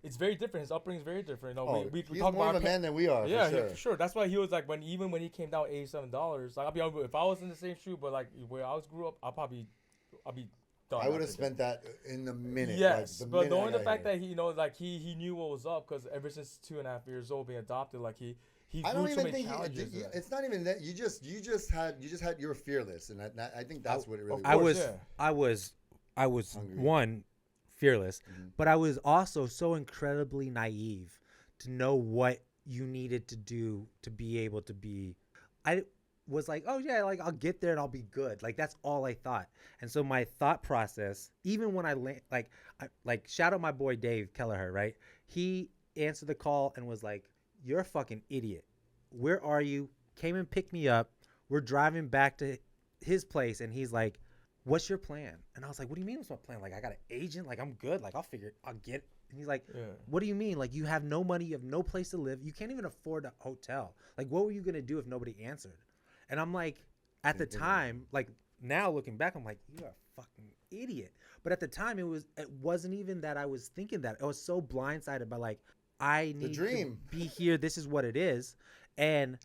[SPEAKER 2] it's very different. His upbringing is very different. You know,
[SPEAKER 1] Oh,
[SPEAKER 2] we
[SPEAKER 1] he's
[SPEAKER 2] talk
[SPEAKER 1] more
[SPEAKER 2] about
[SPEAKER 1] of a man than we are.
[SPEAKER 2] yeah,
[SPEAKER 1] for sure.
[SPEAKER 2] for sure. That's why he was like when he came down $87. Like I'll be honest, if I was in the same shoe, but like where I was grew up, I'll be done.
[SPEAKER 1] I would have
[SPEAKER 2] after
[SPEAKER 1] spent that in the minute.
[SPEAKER 2] Yes,
[SPEAKER 1] like,
[SPEAKER 2] but
[SPEAKER 1] minute I
[SPEAKER 2] knowing the
[SPEAKER 1] got
[SPEAKER 2] fact
[SPEAKER 1] here.
[SPEAKER 2] that he, you know, like he knew what was up because ever since 2.5 years old being adopted, like he
[SPEAKER 1] I
[SPEAKER 2] grew
[SPEAKER 1] don't
[SPEAKER 2] so
[SPEAKER 1] even
[SPEAKER 2] many
[SPEAKER 1] think
[SPEAKER 2] challenges.
[SPEAKER 1] it's not even that. You just had you were fearless, and I think that's what it really
[SPEAKER 2] of
[SPEAKER 1] was.
[SPEAKER 2] course,
[SPEAKER 3] I was
[SPEAKER 1] Hungry.
[SPEAKER 3] one fearless,
[SPEAKER 1] Mhm.
[SPEAKER 3] but I was also so incredibly naive to know what you needed to do to be able to be. I was like, oh yeah, like I'll get there and I'll be good. Like that's all I thought. And so my thought process, even when like shout out my boy Dave Kelleher, right? He answered the call and was like, "You're a fucking idiot. Where are you?" Came and picked me up. We're driving back to his place, and he's like, "What's your plan?" And I was like, "What do you mean what's my plan? Like I got an agent. Like I'm good. Like I'll get." And he's like,
[SPEAKER 2] yeah.
[SPEAKER 3] "What do you mean? Like you have no money, you have no place to live, you can't even afford a hotel. Like what were you gonna do if nobody answered?" And I'm like, at the time, like now looking back, I'm like, "You're a fucking idiot." But at the time, it wasn't even that I was thinking that. I was so blindsided by like I need
[SPEAKER 1] dream.
[SPEAKER 3] to be here. This is what it is, and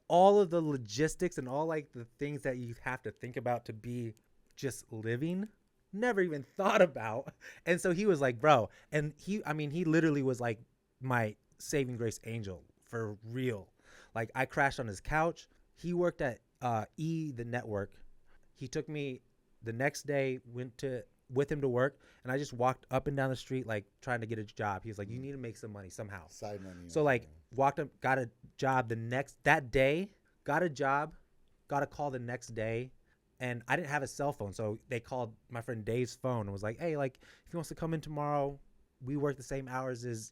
[SPEAKER 3] all of the logistics and all like the things that you have to think about to be just living. Never even thought about. And so he was like, bro, and he literally was like my saving grace angel for real. Like I crashed on his couch. He worked at the network. He took me the next day, with him to work, and I just walked up and down the street like trying to get a job. He was like, you need to make some money somehow.
[SPEAKER 1] Side money.
[SPEAKER 3] So like walked up, got a job that day, got a job, got a call the next day. And I didn't have a cell phone, so they called my friend Dave's phone and was like, "Hey, like if he wants to come in tomorrow, we work the same hours as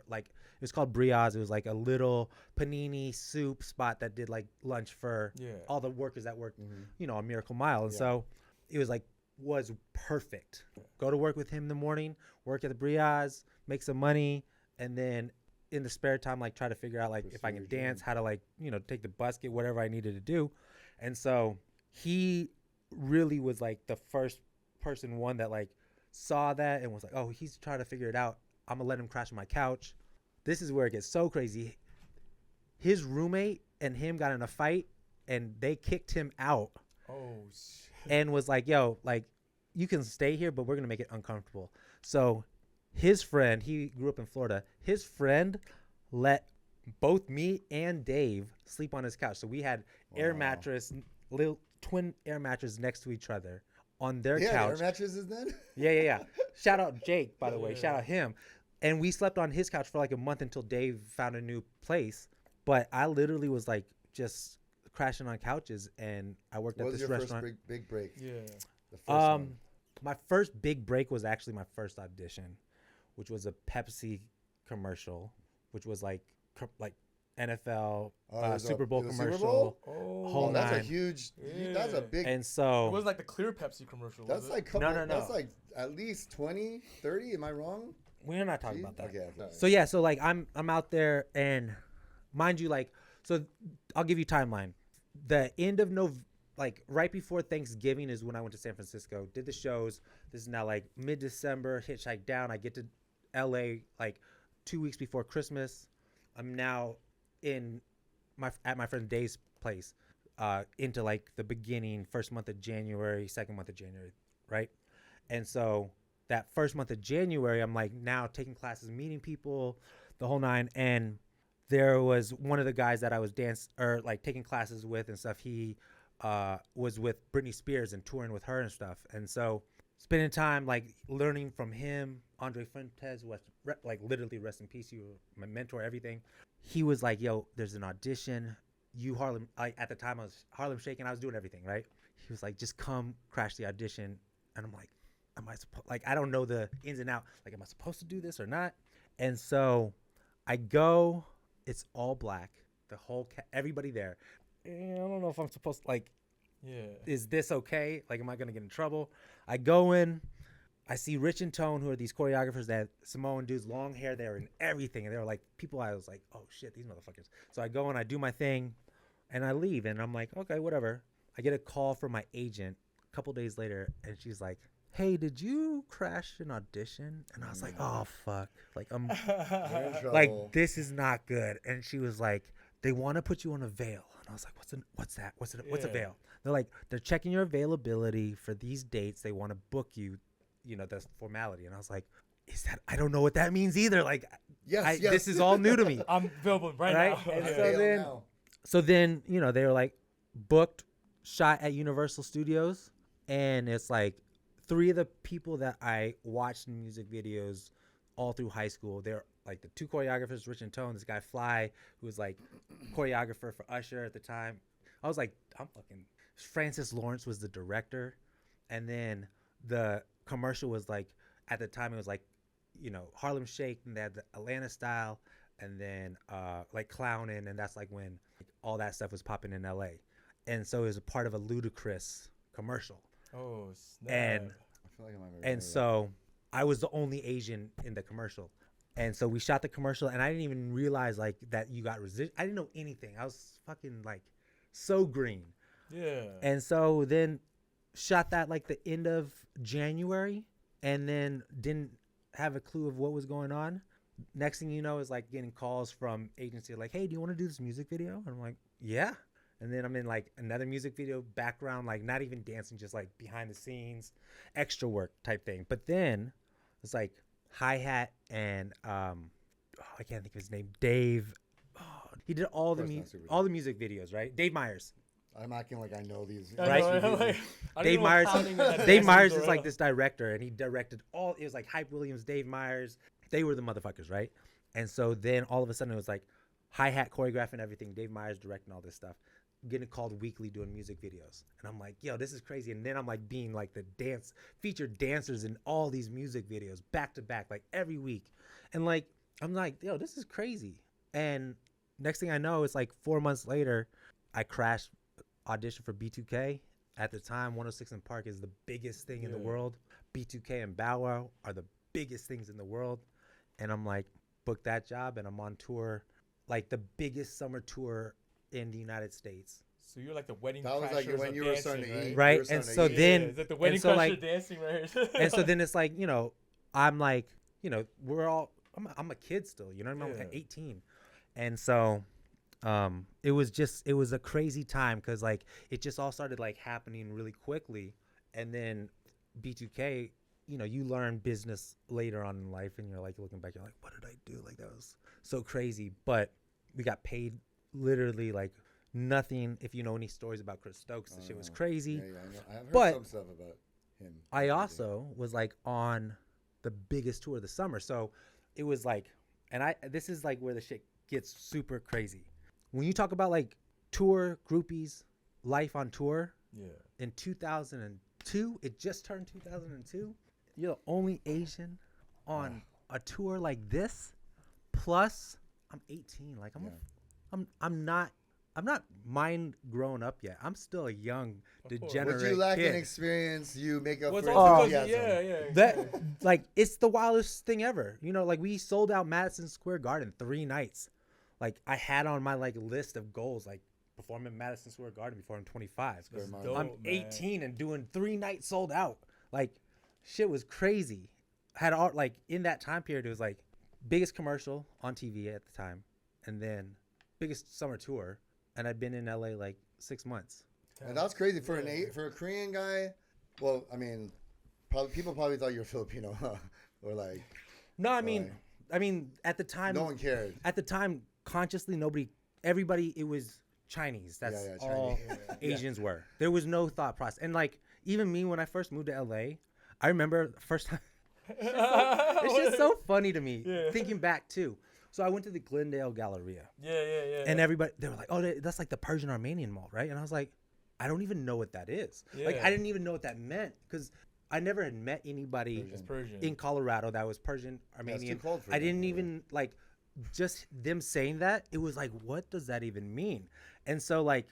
[SPEAKER 3] like it was called Briaz. It was like a little panini soup spot that did like lunch for all the workers that worked, on Miracle Mile. And so it was perfect. Go to work with him in the morning, work at the Briaz, make some money, and then in the spare time, like try to figure out like if I can dance, how to like take the bus, get whatever I needed to do, and so. He really was like the first one that like saw that and was like, oh, he's trying to figure it out. I'm gonna let him crash on my couch. This is where it gets so crazy. His roommate and him got in a fight and they kicked him out.
[SPEAKER 2] Oh shit.
[SPEAKER 3] And was like, yo, like you can stay here, but we're gonna make it uncomfortable. So his friend, he grew up in Florida, his friend let both me and Dave sleep on his couch. So we had air mattress, little twin air mattresses next to each other on their couch.
[SPEAKER 1] Air mattresses then?
[SPEAKER 3] Yeah. Shout out Jake, by the way. Shout out him. And we slept on his couch for like a month until Dave found a new place. But I literally was like just crashing on couches, and I worked at this restaurant.
[SPEAKER 1] What was your first big break?
[SPEAKER 2] Yeah.
[SPEAKER 1] The first one.
[SPEAKER 3] My first big break was actually my first audition, which was a Pepsi commercial, which was like NFL Super Bowl commercial.
[SPEAKER 1] Super Bowl?
[SPEAKER 3] Whole
[SPEAKER 1] that's
[SPEAKER 3] nine.
[SPEAKER 1] a huge. That's a big.
[SPEAKER 3] And so
[SPEAKER 2] it was like the clear Pepsi commercial.
[SPEAKER 1] That's
[SPEAKER 2] was
[SPEAKER 1] like
[SPEAKER 2] it?
[SPEAKER 1] couple,
[SPEAKER 3] No.
[SPEAKER 1] That's like at least 20, 30. Am I wrong?
[SPEAKER 3] we're not talking about that.
[SPEAKER 1] Okay.
[SPEAKER 3] So yeah, so like I'm out there, and mind you, like, so I'll give you timeline. The end of like right before Thanksgiving is when I went to San Francisco, did the shows. This is now like mid-December, hitchhike down. I get to LA like 2 weeks before Christmas. I'm now at my friend Dave's place, into like the beginning, first month of January, second month of January, right? And so that first month of January, I'm like now taking classes, meeting people, the whole nine. And there was one of the guys that I was taking classes with and stuff. He was with Britney Spears and touring with her and stuff. And so spending time like learning from him. Andre Fuentes was like literally rest in peace. You were my mentor, everything. He was like, yo, there's an audition. At the time I was Harlem Shaking. I was doing everything, right? He was like, just come crash the audition. And I'm like, I don't know the ins and outs. Like, am I supposed to do this or not? And so I go, it's all black. The whole, everybody there. And I don't know if I'm supposed to, like, is this okay? Like, am I going to get in trouble? I go in, I see Rich and Tone, who are these choreographers that Samoan dudes, long hair, they were in everything. And they were like, people, I was like, oh shit, these motherfuckers. So I go and I do my thing and I leave and I'm like, okay, whatever. I get a call from my agent a couple days later and she's like, hey, did you crash an audition? And I was like, oh fuck. Like,
[SPEAKER 1] You're in trouble.
[SPEAKER 3] like, this is not good. And she was like, they want to put you on a veil. And I was like, what's a veil? They're like, they're checking your availability for these dates. They want to book you, that's formality. And I was like, I don't know what that means either. Like,
[SPEAKER 1] yes.
[SPEAKER 3] This is all new to me.
[SPEAKER 2] I'm available right now.
[SPEAKER 3] And so then, they were like booked, shot at Universal Studios. And it's like 3 of the people that I watched in music videos all through high school, they're like the 2 choreographers, Rich and Tone, this guy Fly, who was like choreographer for Usher at the time. I was like, Francis Lawrence was the director. And then the commercial was like, at the time it was like, Harlem Shake, and they had the Atlanta style, and then like Clownin', and that's like when all that stuff was popping in LA. And so it was a part of a Ludacris commercial.
[SPEAKER 2] Oh, snap.
[SPEAKER 3] And
[SPEAKER 1] I feel like
[SPEAKER 3] so I was the only Asian in the commercial. And so we shot the commercial, and I didn't even realize like that you got resist. I didn't know anything. I was fucking like so green.
[SPEAKER 2] Yeah.
[SPEAKER 3] And so then shot that like the end of January, and then didn't have a clue of what was going on. Next thing you know is like getting calls from agency like, hey, do you want to do this music video? And I'm like, yeah. And then I'm in like another music video background, like not even dancing, just like behind the scenes, extra work type thing. But then it's like hi-hat and I can't think of his name, Dave. He did all the music videos, right? Dave Myers.
[SPEAKER 1] I'm acting like I know these.
[SPEAKER 3] Right? Dave Myers. Dave Myers is like this director, and he directed all. It was like Hype Williams, Dave Myers. They were the motherfuckers, right? And so then all of a sudden it was like hi-hat choreographing everything. Dave Myers directing all this stuff. Getting called weekly doing music videos, and I'm like, yo, this is crazy. And then I'm like being like the featured dancers in all these music videos back to back, like every week. And like I'm like, yo, this is crazy. And next thing I know, it's like 4 months later, I crashed Audition for B2K. At the time, 106 in Park is the biggest thing in the world. B2K and Bow Wow are the biggest things in the world. And I'm like, booked that job, and I'm on tour, like the biggest summer tour in the United States.
[SPEAKER 2] So you're like the wedding.
[SPEAKER 1] That was like when you were starting to eat,
[SPEAKER 3] right? And so then,
[SPEAKER 2] it's like the wedding crasher dancing right here.
[SPEAKER 3] And so then it's like, I'm like, we're all, I'm a kid still, I'm like 18, and so. It was a crazy time because like it just all started like happening really quickly. And then B2K, you learn business later on in life, and you're like looking back, you're like, what did I do? Like that was so crazy. But we got paid literally like nothing. If you know any stories about Chris Stokes, the shit was crazy.
[SPEAKER 1] Yeah, I know. I've heard some stuff about him.
[SPEAKER 3] I also was like on the biggest tour of the summer, so it was like, and this is like where the shit gets super crazy. When you talk about like tour groupies, life on tour, in 2002, it just turned 2002. You're the only Asian on a tour like this. Plus, I'm 18. Like I'm not mind grown up yet. I'm still a young degenerate.
[SPEAKER 1] What you lack
[SPEAKER 3] kid.
[SPEAKER 1] in experience, you make up for
[SPEAKER 2] enthusiasm.
[SPEAKER 1] enthusiasm.
[SPEAKER 3] That like it's the wildest thing ever. Like we sold out Madison Square Garden 3 nights. Like I had on my like list of goals, like perform in Madison Square Garden before I'm 25.
[SPEAKER 2] Dope,
[SPEAKER 3] I'm 18 and doing 3 nights sold out. Like shit was crazy. Had all like in that time period, it was like biggest commercial on TV at the time, and then biggest summer tour, and I'd been in LA like 6 months.
[SPEAKER 1] And that's crazy for for a Korean guy. Well, I mean, people probably thought you were Filipino, or like.
[SPEAKER 3] No, I mean, at the time,
[SPEAKER 1] no one cared.
[SPEAKER 3] At the time, consciously, everybody, it was Chinese. That's all Asians were. There was no thought process. And like, even me, when I first moved to LA, I remember the first time. It's just so funny to me, thinking back too. So I went to the Glendale Galleria.
[SPEAKER 2] Yeah.
[SPEAKER 3] And everybody, they were like, oh, that's like the Persian Armenian Mall, right? And I was like, I don't even know what that is.
[SPEAKER 2] Yeah.
[SPEAKER 3] Like, I didn't even know what that meant because I never had met anybody in Colorado that was Persian Armenian.
[SPEAKER 1] Yeah, it's too cold for
[SPEAKER 3] I
[SPEAKER 1] them,
[SPEAKER 3] didn't even like just them saying that. It was like, what does that even mean? And so like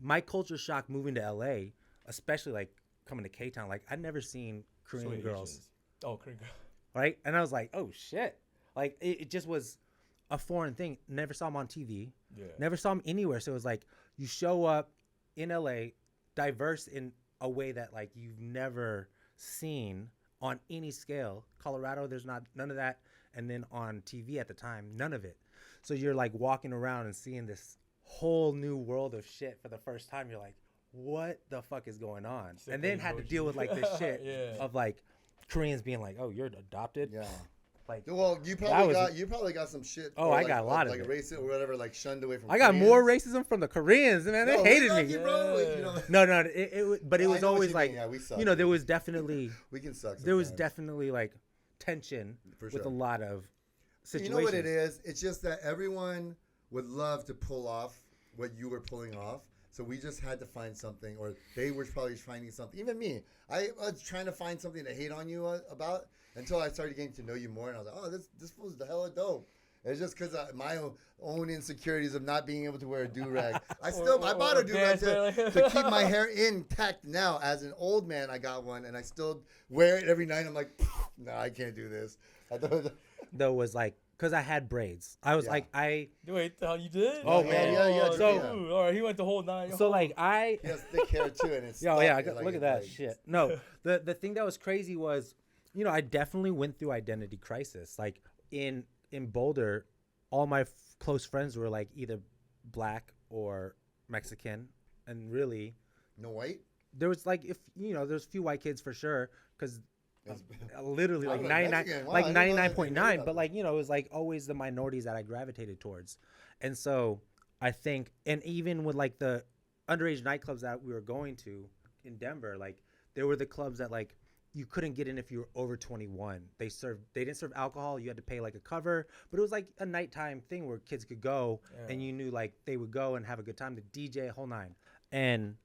[SPEAKER 3] my culture shock moving to LA, especially like coming to K-Town, like I'd never seen Korean girls.
[SPEAKER 2] Oh, Korean girls.
[SPEAKER 3] Right? And I was like, oh shit. Like it just was a foreign thing. Never saw them on TV.
[SPEAKER 2] Yeah.
[SPEAKER 3] Never saw them anywhere. So it was like you show up in LA, diverse in a way that like you've never seen on any scale. Colorado, there's none of that. And then on TV at the time, none of it. So you're like walking around and seeing this whole new world of shit for the first time. You're like, what the fuck is going on? And then had to deal with like this shit of like Koreans being like, oh, you're adopted.
[SPEAKER 1] Yeah.
[SPEAKER 3] Like,
[SPEAKER 1] well, you probably got some shit.
[SPEAKER 3] Oh, I got a lot of
[SPEAKER 1] like
[SPEAKER 3] it.
[SPEAKER 1] racist or whatever, like shunned away from.
[SPEAKER 3] I got
[SPEAKER 1] Koreans.
[SPEAKER 3] more racism from the Koreans, man. They hated me.
[SPEAKER 1] You, bro. You know.
[SPEAKER 3] No, but it was always like,
[SPEAKER 1] yeah, we suck.
[SPEAKER 3] you know, there was definitely
[SPEAKER 1] we can suck. Sometimes.
[SPEAKER 3] There was definitely like tension with a lot of situations.
[SPEAKER 1] You know what it is? It's just that everyone would love to pull off what you were pulling off. So we just had to find something, or they were probably finding something. Even me, I was trying to find something to hate on you about until I started getting to know you more, and I was like, oh, this was the hella dope. It's just because my own insecurities of not being able to wear a do-rag. I bought a do-rag to keep my hair intact now. As an old man, I got one, and I still wear it every night. I'm like, no, I can't do this.
[SPEAKER 3] Though was like, because I had braids. I was like,
[SPEAKER 2] Wait, the hell you did?
[SPEAKER 3] Oh, man.
[SPEAKER 1] Yeah.
[SPEAKER 2] So, all right, he went the whole 9.
[SPEAKER 3] So, like,
[SPEAKER 1] He has thick hair, too, and it's...
[SPEAKER 3] look at that shit. No, the thing that was crazy was, you know, I definitely went through identity crisis. Like, in Boulder, all my close friends were, like, either black or Mexican, and really...
[SPEAKER 1] No white?
[SPEAKER 3] There was, like, there's a few white kids for sure, because... literally like 99.9, but like, you know, it was like always the minorities that I gravitated towards. And so I think, and even with like the underage nightclubs that we were going to in Denver, like there were the clubs that like you couldn't get in if you were over 21. They didn't serve alcohol. You had to pay like a cover, but it was like a nighttime thing where kids could go and you knew like they would go and have a good time, the DJ, whole nine. And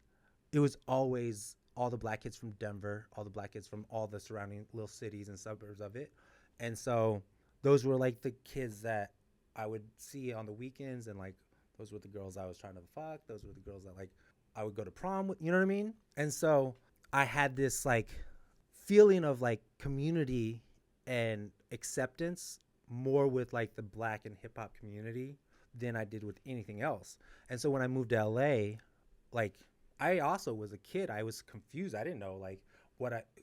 [SPEAKER 3] it was always all the black kids from Denver, all the black kids from all the surrounding little cities and suburbs of it. And so those were like the kids that I would see on the weekends, and like those were the girls I was trying to fuck. Those were the girls that like I would go to prom with, you know what I mean? And so I had this like feeling of like community and acceptance more with like the black and hip hop community than I did with anything else. And so when I moved to LA, like I also was a kid. I was confused. I didn't know like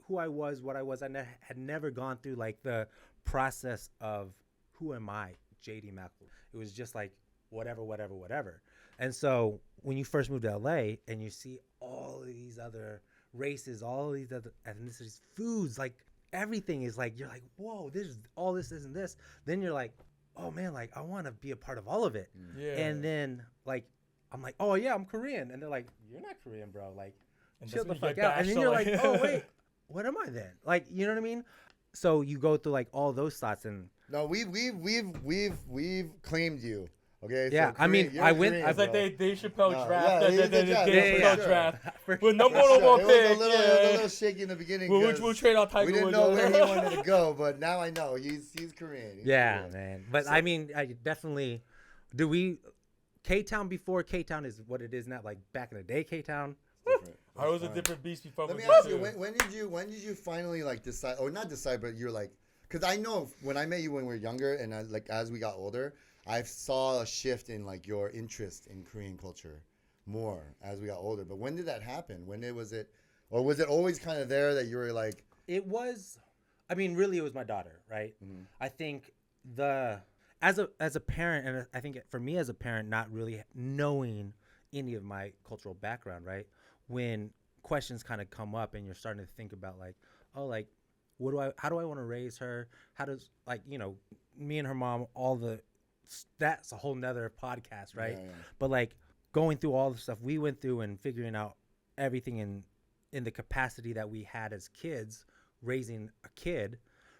[SPEAKER 3] who I was, what I was. I had never gone through like the process of who am I, JD McElroy. It was just like whatever. And so when you first move to LA and you see all of these other races, all of these other ethnicities, foods, like everything is like, you're like, whoa, this is all this and this. Then you're like, oh man, like I want to be a part of all of it. Yeah. And then like, I'm like, oh yeah, I'm Korean. And they're like, you're not Korean, bro. Like, chill the fuck out. And then you're like, oh wait, what am I then? Like, you know what I mean? So you go through like all those thoughts and.
[SPEAKER 1] No, we've claimed you. Okay.
[SPEAKER 3] Yeah,
[SPEAKER 1] so
[SPEAKER 3] I mean, I went.
[SPEAKER 2] It's like Dave Chappelle draft.
[SPEAKER 1] Yeah,
[SPEAKER 2] draft. But number one pick.
[SPEAKER 1] It was a little shaky in the beginning.
[SPEAKER 2] We'll trade out Tiger.
[SPEAKER 1] We didn't know where he wanted to go, but now I know he's Korean.
[SPEAKER 3] Korean. Man. But so, I mean, I definitely. K-Town before K-Town is what it is now. Like back in the day, K-Town.
[SPEAKER 2] I was a different beast before.
[SPEAKER 1] Let me ask you, when did you finally like decide, or not decide, but you're like, because I know when I met you when we were younger, and like as we got older, I saw a shift in like your interest in Korean culture more as we got older. But when did that happen? Was it always kind of there that you were like?
[SPEAKER 3] It was. I mean, really, it was my daughter, right? Mm-hmm. I think as a parent, and I think for me as a parent, not really knowing any of my cultural background, right? When questions kind of come up and you're starting to think about like, oh, like, how do I want to raise her? How does, like, you know, me and her mom, that's a whole nother podcast, right? Yeah. But like going through all the stuff we went through and figuring out everything in the capacity that we had as kids, raising a kid,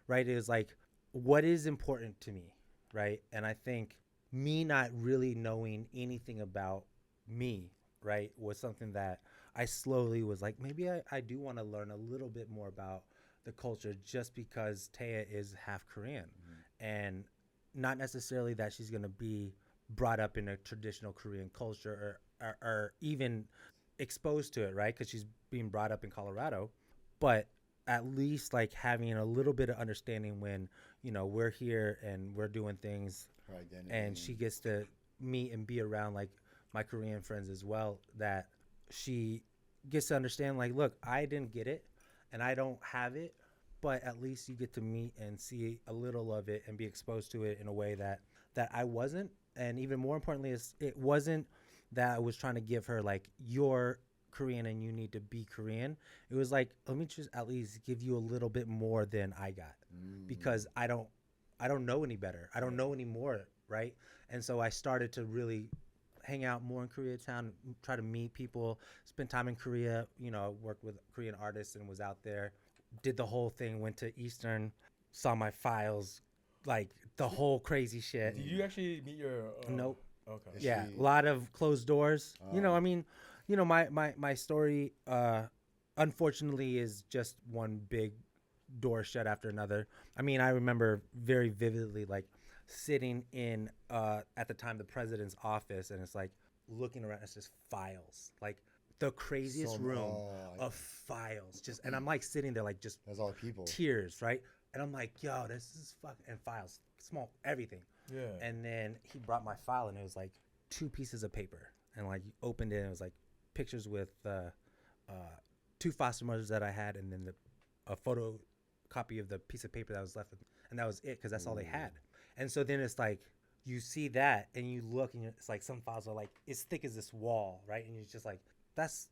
[SPEAKER 3] right? Is like, what is important to me, right? And I think me not really knowing anything about me, right, was something that I slowly was like, maybe I do want to learn a little bit more about the culture just because Taya is half Korean. Mm-hmm. And not necessarily that she's going to be brought up in a traditional Korean culture or even exposed to it, right? Because she's being brought up in Colorado. But at least like having a little bit of understanding when, you know, we're here and we're doing things and she gets to meet and be around like my Korean friends as well, that she gets to understand like, look, I didn't get it and I don't have it, but at least you get to meet and see a little of it and be exposed to it in a way that I wasn't. And even more importantly, is it wasn't that was trying to give her like, you're Korean and you need to be Korean. It was like, let me just at least give you a little bit more than I got, because I don't know any better. I don't know any more, right? And so I started to really hang out more in Koreatown, try to meet people, spend time in Korea. You know, worked with Korean artists and was out there, did the whole thing, went to Eastern, saw my files, like the whole crazy shit.
[SPEAKER 2] Did you actually meet your?
[SPEAKER 3] Nope.
[SPEAKER 2] Okay.
[SPEAKER 3] Yeah, a lot of closed doors. You know, I mean, you know, my story, unfortunately, is just one big door shut after another. I mean, I remember very vividly, like, sitting in, at the time, the president's office, and it's like looking around, it's just files, like the craziest room of files. Just, and I'm like sitting there, like, just
[SPEAKER 1] that's all people.
[SPEAKER 3] Tears, right? And I'm like, yo, this is fucking, and files, small, everything.
[SPEAKER 2] Yeah.
[SPEAKER 3] And then he brought my file, and it was like 2 pieces of paper, and like you opened it, and it was like pictures with 2 foster mothers that I had, and then a photocopy of the piece of paper that was left with me. And that was it, because that's all they had. And so then it's like, you see that, and you look, and it's like some files are like as thick as this wall, right? And you're just like, that's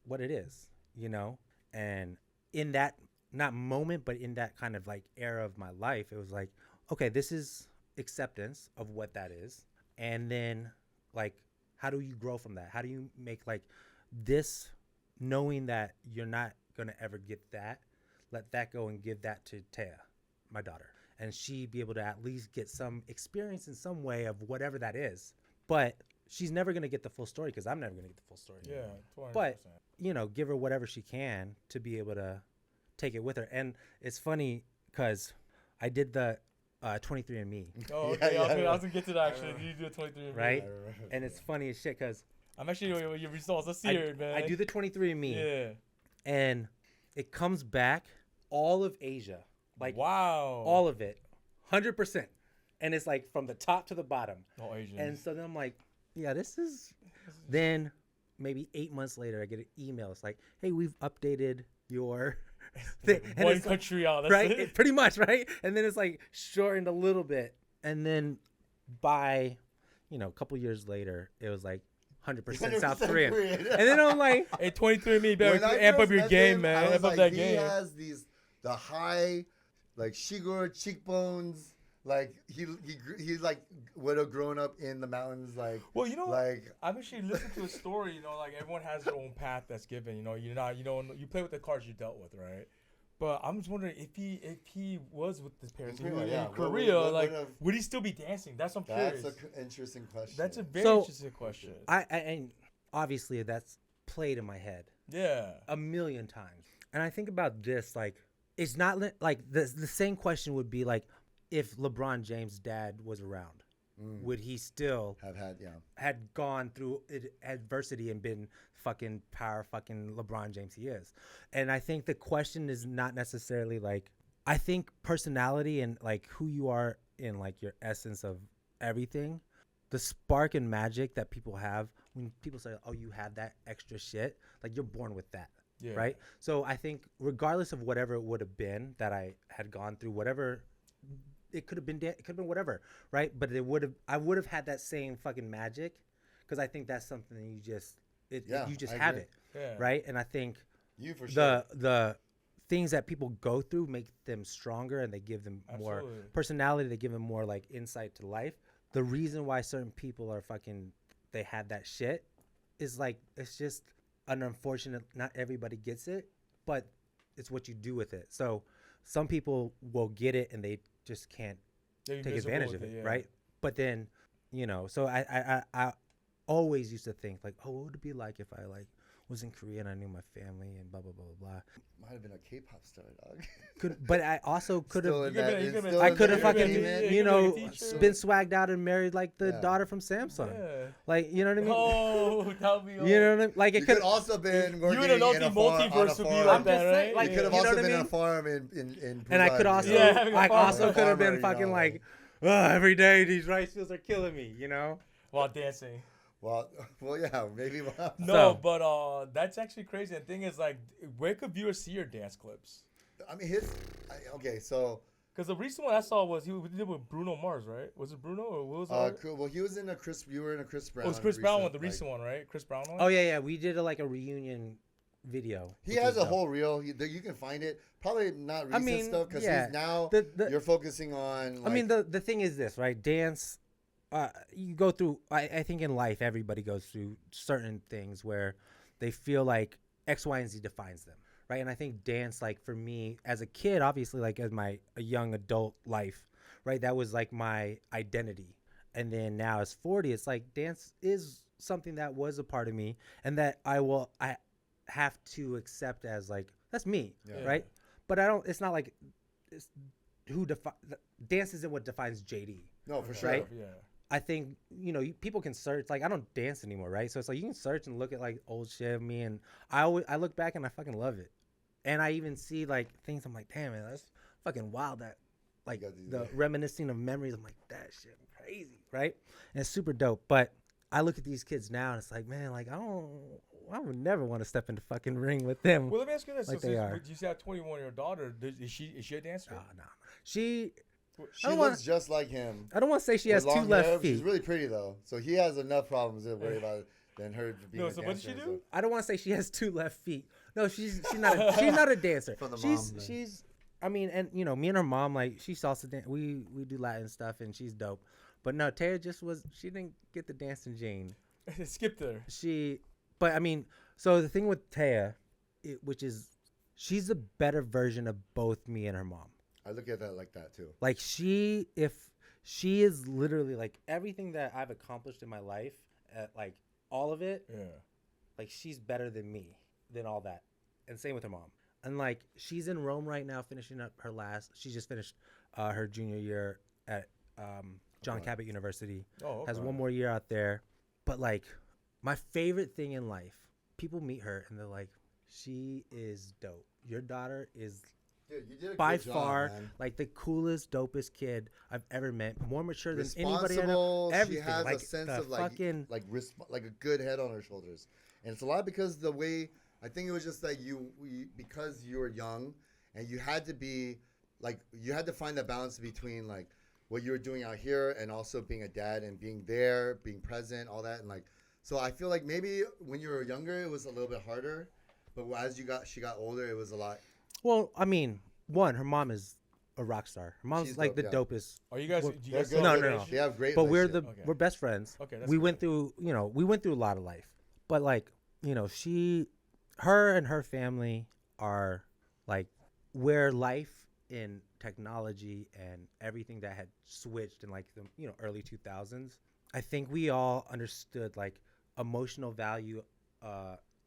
[SPEAKER 3] what it is, you know? And in that, not moment, but in that kind of like era of my life, it was like, okay, this is acceptance of what that is. And then, like, how do you grow from that? How do you make, like, this, knowing that you're not going to ever get that, let that go and give that to Taya, my daughter, and she be able to at least get some experience in some way of whatever that is. But she's never going to get the full story, because I'm never going to get the full story.
[SPEAKER 2] Yeah, 200%.
[SPEAKER 3] But, you know, give her whatever she can to be able to take it with her. And it's funny, because I did the 23andMe.
[SPEAKER 2] Oh, okay. I was gonna get to that actually. You do a 23andMe,
[SPEAKER 3] right? And it's funny as shit, because
[SPEAKER 2] I'm actually doing your results. Let's see it, man.
[SPEAKER 3] I do the 23andMe.
[SPEAKER 2] Yeah.
[SPEAKER 3] And it comes back all of Asia, like,
[SPEAKER 2] wow,
[SPEAKER 3] all of it, 100%. And it's like from the top to the bottom.
[SPEAKER 2] All Asians.
[SPEAKER 3] And so then I'm like, yeah, this is. Then maybe 8 months later, I get an email. It's like, hey, we've updated your thing. And
[SPEAKER 2] one
[SPEAKER 3] it's
[SPEAKER 2] country
[SPEAKER 3] like,
[SPEAKER 2] out, that's
[SPEAKER 3] right?
[SPEAKER 2] it.
[SPEAKER 3] Pretty much, right? And then it's like shortened a little bit. And then by, you know, a couple years later, it was like 100% South Korean. And then I'm like,
[SPEAKER 2] hey, 23andMe, better
[SPEAKER 1] When I
[SPEAKER 2] amp up
[SPEAKER 1] first
[SPEAKER 2] your
[SPEAKER 1] met
[SPEAKER 2] game,
[SPEAKER 1] him,
[SPEAKER 2] man.
[SPEAKER 1] I was
[SPEAKER 2] Amp up
[SPEAKER 1] like,
[SPEAKER 2] that
[SPEAKER 1] he
[SPEAKER 2] game.
[SPEAKER 1] has the high, like, Shiguro cheekbones. Like he like would have grown up in the mountains, like.
[SPEAKER 2] Well, you know,
[SPEAKER 1] like
[SPEAKER 2] I've actually listened to a story. You know, like everyone has their own path that's given. You know, you play with the cards you dealt with, right? But I'm just wondering if he was with his parents in Korea, would he still be dancing? That's what I'm curious.
[SPEAKER 1] That's an interesting question.
[SPEAKER 2] That's a very interesting question.
[SPEAKER 3] And obviously that's played in my head.
[SPEAKER 2] Yeah.
[SPEAKER 3] A million times. And I think about this, like, it's not like the same question would be like, if LeBron James' dad was around, would he still had gone through adversity and been fucking LeBron James he is? And I think the question is not necessarily like, I think personality and like who you are in like your essence of everything, the spark and magic that people have when people say, oh, you have that extra shit, like you're born with that. Yeah. Right. So I think regardless of whatever it would have been that I had gone through, whatever it could have been whatever, right? But I would have had that same fucking magic, because I think that's something that you just have it, right? And I think the things that people go through make them stronger, and they give them more personality. They give them more like insight to life. The reason why certain people are they had that shit is like, it's just an unfortunate. Not everybody gets it, but it's what you do with it. So some people will get it and they just can't take advantage of it, right? But then, you know, so I always used to think like, oh, what would it be like if I like was in Korea and I knew my family and blah blah blah blah.
[SPEAKER 1] Might have been a K-pop star, dog.
[SPEAKER 3] But I also could have.
[SPEAKER 1] I
[SPEAKER 3] could have fucking, been swagged out and married like the daughter from Samsung. Yeah. Like, you know what I mean?
[SPEAKER 2] Oh, tell me.
[SPEAKER 3] You know what I mean? Like, it
[SPEAKER 1] could also been working
[SPEAKER 2] in a multiverse would be like that, right?
[SPEAKER 1] Like, you could have also been in a farm in
[SPEAKER 3] and I could also, I also could have been fucking like, every day these rice fields are killing me, you know?
[SPEAKER 2] While dancing.
[SPEAKER 1] Well, yeah, maybe.
[SPEAKER 2] No, but that's actually crazy. The thing is, like, where could viewers see your dance clips?
[SPEAKER 1] I mean, so
[SPEAKER 2] Because the recent one I saw was he did with Bruno Mars, right? Was it Bruno or what was it?
[SPEAKER 1] Cool. Well, he was in a Chris. You were in a Chris Brown.
[SPEAKER 2] Oh, it was Chris Brown one, the recent one, right? Chris Brown one.
[SPEAKER 3] Oh yeah, we did a reunion video.
[SPEAKER 1] He has a whole reel. You can find it. Probably not recent stuff because he's now. You're focusing on. Like,
[SPEAKER 3] I mean, the thing is this, right? Dance. You go through. I think in life everybody goes through certain things where they feel like X, Y, and Z defines them, right? And I think dance, like for me as a kid, obviously, like as a young adult life, right? That was like my identity. And then now as 40, it's like dance is something that was a part of me, and that I have to accept as like that's me, right? But I don't. It's not like it's dance isn't what defines JD.
[SPEAKER 1] No, for sure.
[SPEAKER 3] Right?
[SPEAKER 2] Yeah.
[SPEAKER 3] I think people can search. Like I don't dance anymore, right? So it's like you can search and look at like old shit of me, and I look back and I fucking love it. And I even see like things. I'm like, damn man, that's fucking wild. That like the reminiscing of memories. I'm like, that shit crazy, right? And it's super dope. But I look at these kids now, and it's like, man, like I would never want to step into fucking ring with them.
[SPEAKER 2] Well, let me ask you this:
[SPEAKER 3] like
[SPEAKER 2] so
[SPEAKER 3] they are.
[SPEAKER 2] You see that 21-year-old daughter? Is she a dancer?
[SPEAKER 3] Oh, no. She
[SPEAKER 1] looks just like him.
[SPEAKER 3] I don't want to say she has two left feet.
[SPEAKER 1] She's really pretty though, so he has enough problems to worry about than her being a dancer.
[SPEAKER 2] So what does she do?
[SPEAKER 3] I don't want to say she has two left feet. No, she's not a dancer.
[SPEAKER 1] From the
[SPEAKER 3] she's I mean, and me and her mom, like she salsa dance. We do Latin stuff, and she's dope. But no, Taya she didn't get the dancing gene.
[SPEAKER 2] Skipped her.
[SPEAKER 3] But I mean, so the thing with Taya, which is she's a better version of both me and her mom.
[SPEAKER 1] I look at that like that too.
[SPEAKER 3] Like if she is literally like everything that I've accomplished in my life, like all of it, like she's better than me, than all that. And same with her mom. And like she's in Rome right now, finishing up she just finished her junior year at John Cabot University. Oh, okay. Has one more year out there. But like my favorite thing in life, people meet her and they're like, she is dope. Your daughter is
[SPEAKER 1] you did a
[SPEAKER 3] by
[SPEAKER 1] good
[SPEAKER 3] far
[SPEAKER 1] job,
[SPEAKER 3] like the coolest, dopest kid I've ever met. More mature than anybody I
[SPEAKER 1] know.
[SPEAKER 3] Everything.
[SPEAKER 1] She has
[SPEAKER 3] like,
[SPEAKER 1] a sense of like a good head on her shoulders, and it's a lot because the way I think it was just that because you were young and you had to find that balance between like what you were doing out here and also being a dad and being there, being present, all that, and like so I feel like maybe when you were younger it was a little bit harder, but as she got older it was a lot.
[SPEAKER 3] Well, I mean, her mom is a rock star. Her mom's
[SPEAKER 1] She's
[SPEAKER 3] like
[SPEAKER 1] dope,
[SPEAKER 3] the dopest.
[SPEAKER 2] Are you guys?
[SPEAKER 3] No.
[SPEAKER 1] They have great.
[SPEAKER 3] But we're best friends.
[SPEAKER 2] Okay,
[SPEAKER 3] we went through a lot of life. But like, her and her family are like where life in technology and everything that had switched in like the early 2000s. I think we all understood like emotional value,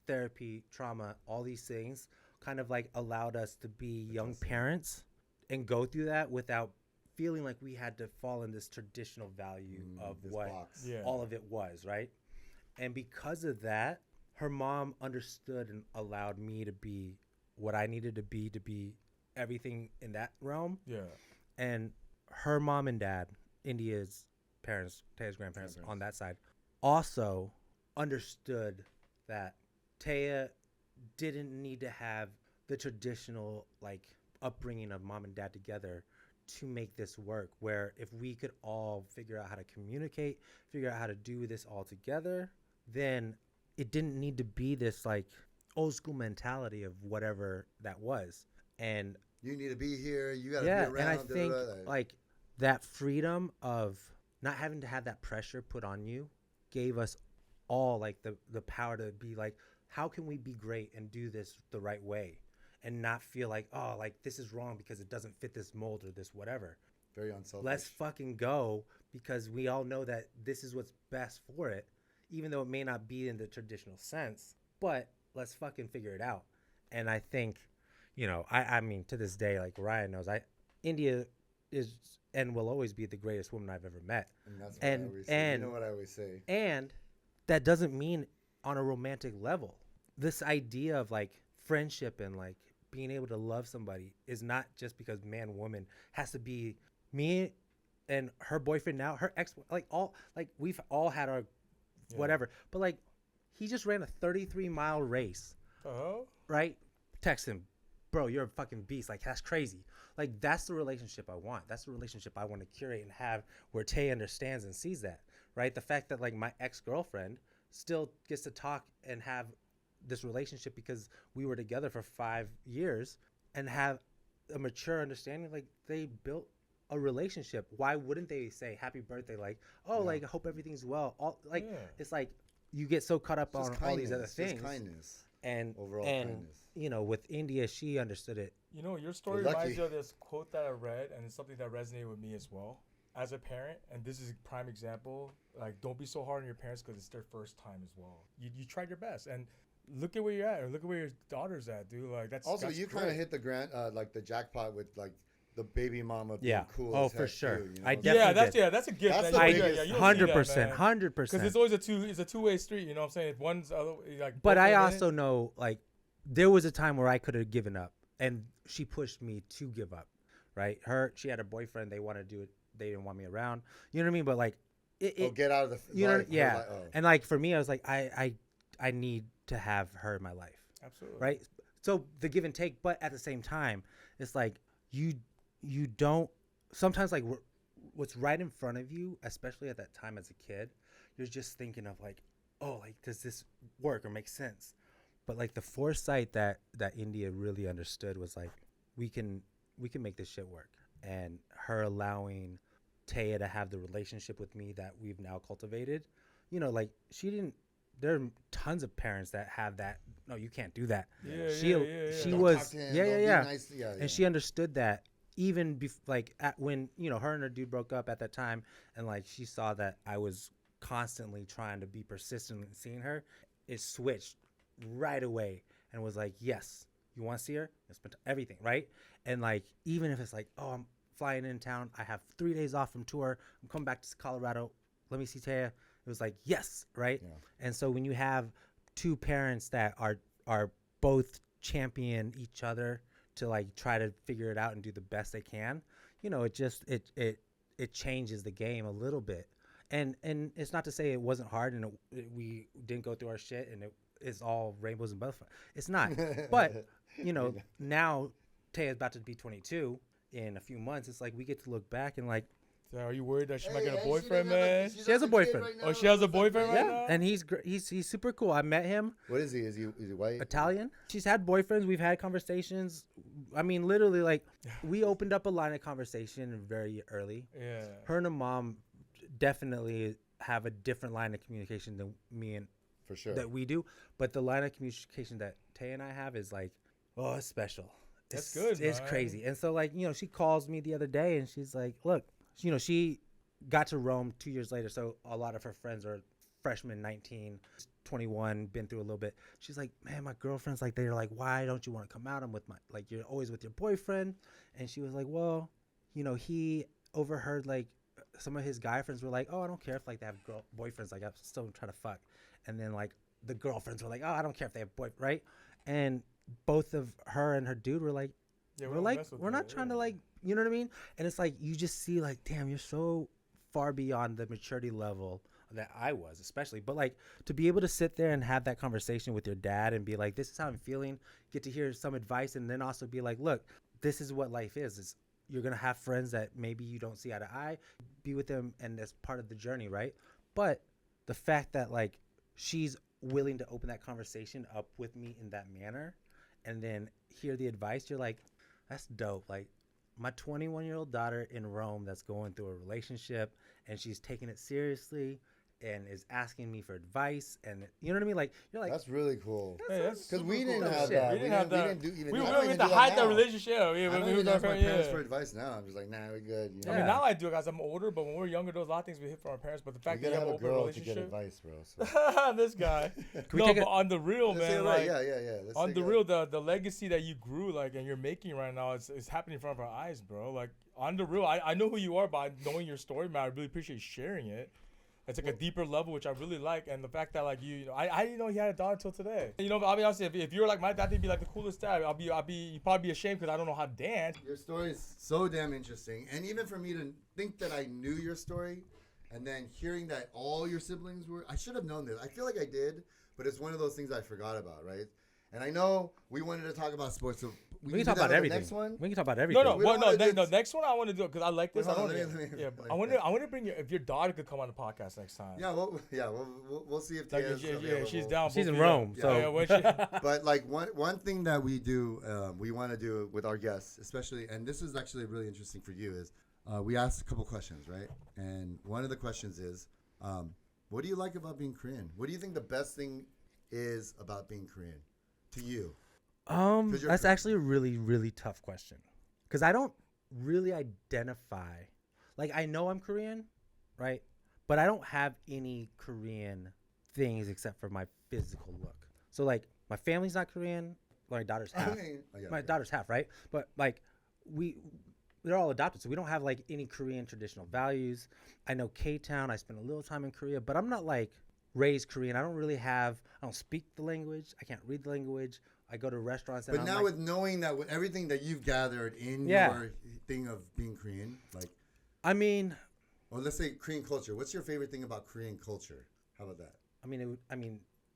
[SPEAKER 3] therapy, trauma, all these things kind of like allowed us to be young parents and go through that without feeling like we had to fall in this traditional value of what all of it was, right? And because of that, her mom understood and allowed me to be what I needed to be everything in that realm. Yeah. And her mom and dad, India's parents, Taya's grandparents on that side, also understood that Taya didn't need to have the traditional like upbringing of mom and dad together to make this work, where if we could all figure out how to communicate, figure out how to do this all together, then it didn't need to be this like old school mentality of whatever that was. And
[SPEAKER 1] you need to be here, you gotta be around.
[SPEAKER 3] And I think like that freedom of not having to have that pressure put on you gave us all like the power to be like, how can we be great and do this the right way and not feel like, oh, like this is wrong because it doesn't fit this mold or this whatever.
[SPEAKER 1] Very unselfish.
[SPEAKER 3] Let's fucking go, because we all know that this is what's best for it, even though it may not be in the traditional sense, but let's fucking figure it out. And I think, I mean, to this day, like Ryan knows, India is and will always be the greatest woman I've ever met.
[SPEAKER 1] And that's what I always say. You know what I always say.
[SPEAKER 3] And that doesn't mean on a romantic level. This idea of like friendship and like being able to love somebody is not just because man, woman. Has to be me and her boyfriend now, her ex, like all, like we've all had our whatever. But like he just ran a 33-mile race. Right? Text him. bro, you're a fucking beast. Like, that's crazy. Like, that's the relationship I want. That's the relationship I want to curate and have, where Tay understands and sees that, right? The fact that, like, my ex-girlfriend still gets to talk and have this relationship because we were together for 5 years and have a mature understanding. Like, they built a relationship. Why wouldn't they say happy birthday? Like, oh, like, I hope everything's well. All, like, it's like you get so caught up on all these other things.
[SPEAKER 1] Just kindness.
[SPEAKER 3] And
[SPEAKER 1] overall kindness.
[SPEAKER 3] You know, with India, she understood it.
[SPEAKER 2] You know, your story reminds me of this quote that I read, and it's something that resonated with me as well. As a parent, and this is a prime example, like, don't be so hard on your parents because it's their first time as well. You tried your best, and look at where you're at, or look at where your daughter's at, dude. Like, that's
[SPEAKER 1] also,
[SPEAKER 2] that's
[SPEAKER 1] you kind of hit the like the jackpot with like the baby mama being cool.
[SPEAKER 3] Oh,
[SPEAKER 1] as
[SPEAKER 3] for
[SPEAKER 1] heck
[SPEAKER 3] sure.
[SPEAKER 1] too, you know?
[SPEAKER 3] I definitely
[SPEAKER 2] that's a gift.
[SPEAKER 1] That's
[SPEAKER 2] man.
[SPEAKER 1] the biggest-
[SPEAKER 2] You don't see
[SPEAKER 3] 100%,
[SPEAKER 2] that,
[SPEAKER 3] 100%.
[SPEAKER 2] because it's always a two-way street. You know what I'm saying? If one's like.
[SPEAKER 3] But I also know, like, there was a time where I could have given up, and she pushed me to give up. Right? She had a boyfriend. They wanted to do it. They didn't want me around. You know what I mean? But like,
[SPEAKER 1] get out of the.
[SPEAKER 3] You know,
[SPEAKER 1] life,
[SPEAKER 3] yeah.
[SPEAKER 1] life,
[SPEAKER 3] And like for me, I was like, I need to have her in my life.
[SPEAKER 2] Absolutely.
[SPEAKER 3] Right. So the give and take, but at the same time, it's like you don't. Sometimes like what's right in front of you, especially at that time as a kid, you're just thinking of like, oh, like, does this work or make sense? But like the foresight that India really understood was like, we can make this shit work. And her allowing Taya to have the relationship with me that we've now cultivated, you know, like there are tons of parents that have that. No, you can't do that. She
[SPEAKER 1] Don't
[SPEAKER 3] was,
[SPEAKER 1] talk to him,
[SPEAKER 3] yeah.
[SPEAKER 1] Nice. Yeah.
[SPEAKER 3] And she understood that even when, you know, her and her dude broke up at that time, and like she saw that I was constantly trying to be persistent in seeing her, it switched right away and was like, yes, you want to see her? Let's spend everything, right? And like, even if it's like, oh, I'm flying in town, I have 3 days off from tour, I'm coming back to Colorado, let me see Taya. It was like, yes, right? Yeah. And so when you have two parents that are both champion each other to like try to figure it out and do the best they can, you know, it just it changes the game a little bit. And it's not to say it wasn't hard and we didn't go through our shit and it's all rainbows and butterflies. It's not. But you know, now Taya's about to be 22 in a few months. It's like we get to look back and like,
[SPEAKER 2] so are you worried that she might get a boyfriend, man?
[SPEAKER 3] She has a boyfriend.
[SPEAKER 2] Right, she has a boyfriend right now?
[SPEAKER 3] And he's super cool. I met him.
[SPEAKER 1] What is he? Is he white?
[SPEAKER 3] Italian. She's had boyfriends. We've had conversations. I mean, literally, like, we opened up a line of conversation very early.
[SPEAKER 2] Yeah.
[SPEAKER 3] Her and her mom definitely have a different line of communication than me and
[SPEAKER 1] for sure
[SPEAKER 3] that we do. But the line of communication that Tay and I have is like, oh, it's special.
[SPEAKER 2] That's good.
[SPEAKER 3] It's crazy. And so, like, you know, she calls me the other day and she's like, look, you know, she got to Rome 2 years later. So a lot of her friends are freshmen, 19, 21, been through a little bit. She's like, man, my girlfriend's like, they're like, why don't you want to come out? I'm with you're always with your boyfriend. And she was like, well, you know, he overheard like some of his guy friends were like, oh, I don't care if like they have boyfriends. Like, I'm still trying to fuck. And then like the girlfriends were like, oh, I don't care if they have boyfriends, right? And both of her and her dude were like, yeah, we're not trying to like, you know what I mean? And it's like, you just see like, damn, you're so far beyond the maturity level that I was, especially. But like, to be able to sit there and have that conversation with your dad and be like, this is how I'm feeling, get to hear some advice, and then also be like, look, this is what life is you're going to have friends that maybe you don't see eye to eye, be with them, and that's part of the journey, right? But the fact that like she's willing to open that conversation up with me in that manner and then hear the advice, you're like, that's dope. Like, my 21-year-old daughter in Rome that's going through a relationship and she's taking it seriously and is asking me for advice, and you know what I mean? Like, you're like,
[SPEAKER 1] that's really cool.
[SPEAKER 2] Because
[SPEAKER 1] we didn't have that. We didn't do even.
[SPEAKER 2] We don't even hide that relationship. Yeah,
[SPEAKER 1] I don't even ask my parents for advice now. I'm just like, nah, we're good. You know?
[SPEAKER 2] I mean, now I do, guys. I'm older, but when we were younger, there was a lot of things we hit from our parents. But the fact that you have a girl to get
[SPEAKER 1] advice, bro. So.
[SPEAKER 2] This guy. No, but on the real, man. Like,
[SPEAKER 1] yeah.
[SPEAKER 2] On the real, the legacy that you grew, like, and you're making right now, is happening in front of our eyes, bro. Like, on the real, I know who you are by knowing your story, man. I really appreciate sharing it. It's like a deeper level, which I really like, and the fact that like you know, I didn't know he had a daughter till today. You know, I'll be honest, if you're like my dad, you'd be like the coolest dad. You'd probably be ashamed because I don't know how to dance.
[SPEAKER 1] Your story is so damn interesting, and even for me to think that I knew your story, and then hearing that all your siblings were, I should have known this. I feel like I did, but it's one of those things I forgot about, right? And I know we wanted to talk about sports, so
[SPEAKER 3] We can talk
[SPEAKER 1] do that
[SPEAKER 3] about
[SPEAKER 1] on the
[SPEAKER 3] everything.
[SPEAKER 1] next one?
[SPEAKER 3] We can talk about everything.
[SPEAKER 2] No,
[SPEAKER 1] We don't wanna do-
[SPEAKER 2] no. Next one I want to do because I like this.
[SPEAKER 1] Wait,
[SPEAKER 2] I
[SPEAKER 1] hold
[SPEAKER 2] don't.
[SPEAKER 1] on, let me-
[SPEAKER 2] Yeah, but I want to bring if your daughter could come on the podcast next time.
[SPEAKER 1] Yeah, we'll see if
[SPEAKER 2] Like,
[SPEAKER 1] Tia's
[SPEAKER 2] yeah,
[SPEAKER 1] available.
[SPEAKER 2] she's down.
[SPEAKER 3] She's in
[SPEAKER 2] both of you.
[SPEAKER 3] Rome,
[SPEAKER 1] Yeah.
[SPEAKER 3] so
[SPEAKER 2] Yeah, when she,
[SPEAKER 1] But like one thing that we do, we want to do with our guests, especially, and this is actually really interesting for you, is we ask a couple questions, right? And one of the questions is, what do you like about being Korean? What do you think the best thing is about being Korean to you? 'Cause you're
[SPEAKER 3] that's
[SPEAKER 1] Korean.
[SPEAKER 3] actually a really, really tough question. Because I don't really identify. Like, I know I'm Korean, right? But I don't have any Korean things except for my physical look. So, like, my family's not Korean. My daughter's half. My daughter's half, right? But, like, they're all adopted. So we don't have, like, any Korean traditional values. I know K-Town. I spent a little time in Korea. But I'm not, like, raised Korean. I don't speak the language. I can't read the language. I go to restaurants. And
[SPEAKER 1] But
[SPEAKER 3] I'm
[SPEAKER 1] now
[SPEAKER 3] like,
[SPEAKER 1] with knowing that, with everything that you've gathered in
[SPEAKER 3] Yeah.
[SPEAKER 1] your thing of being Korean, like,
[SPEAKER 3] I mean,
[SPEAKER 1] or let's say Korean culture. What's your favorite thing about Korean culture? How about that?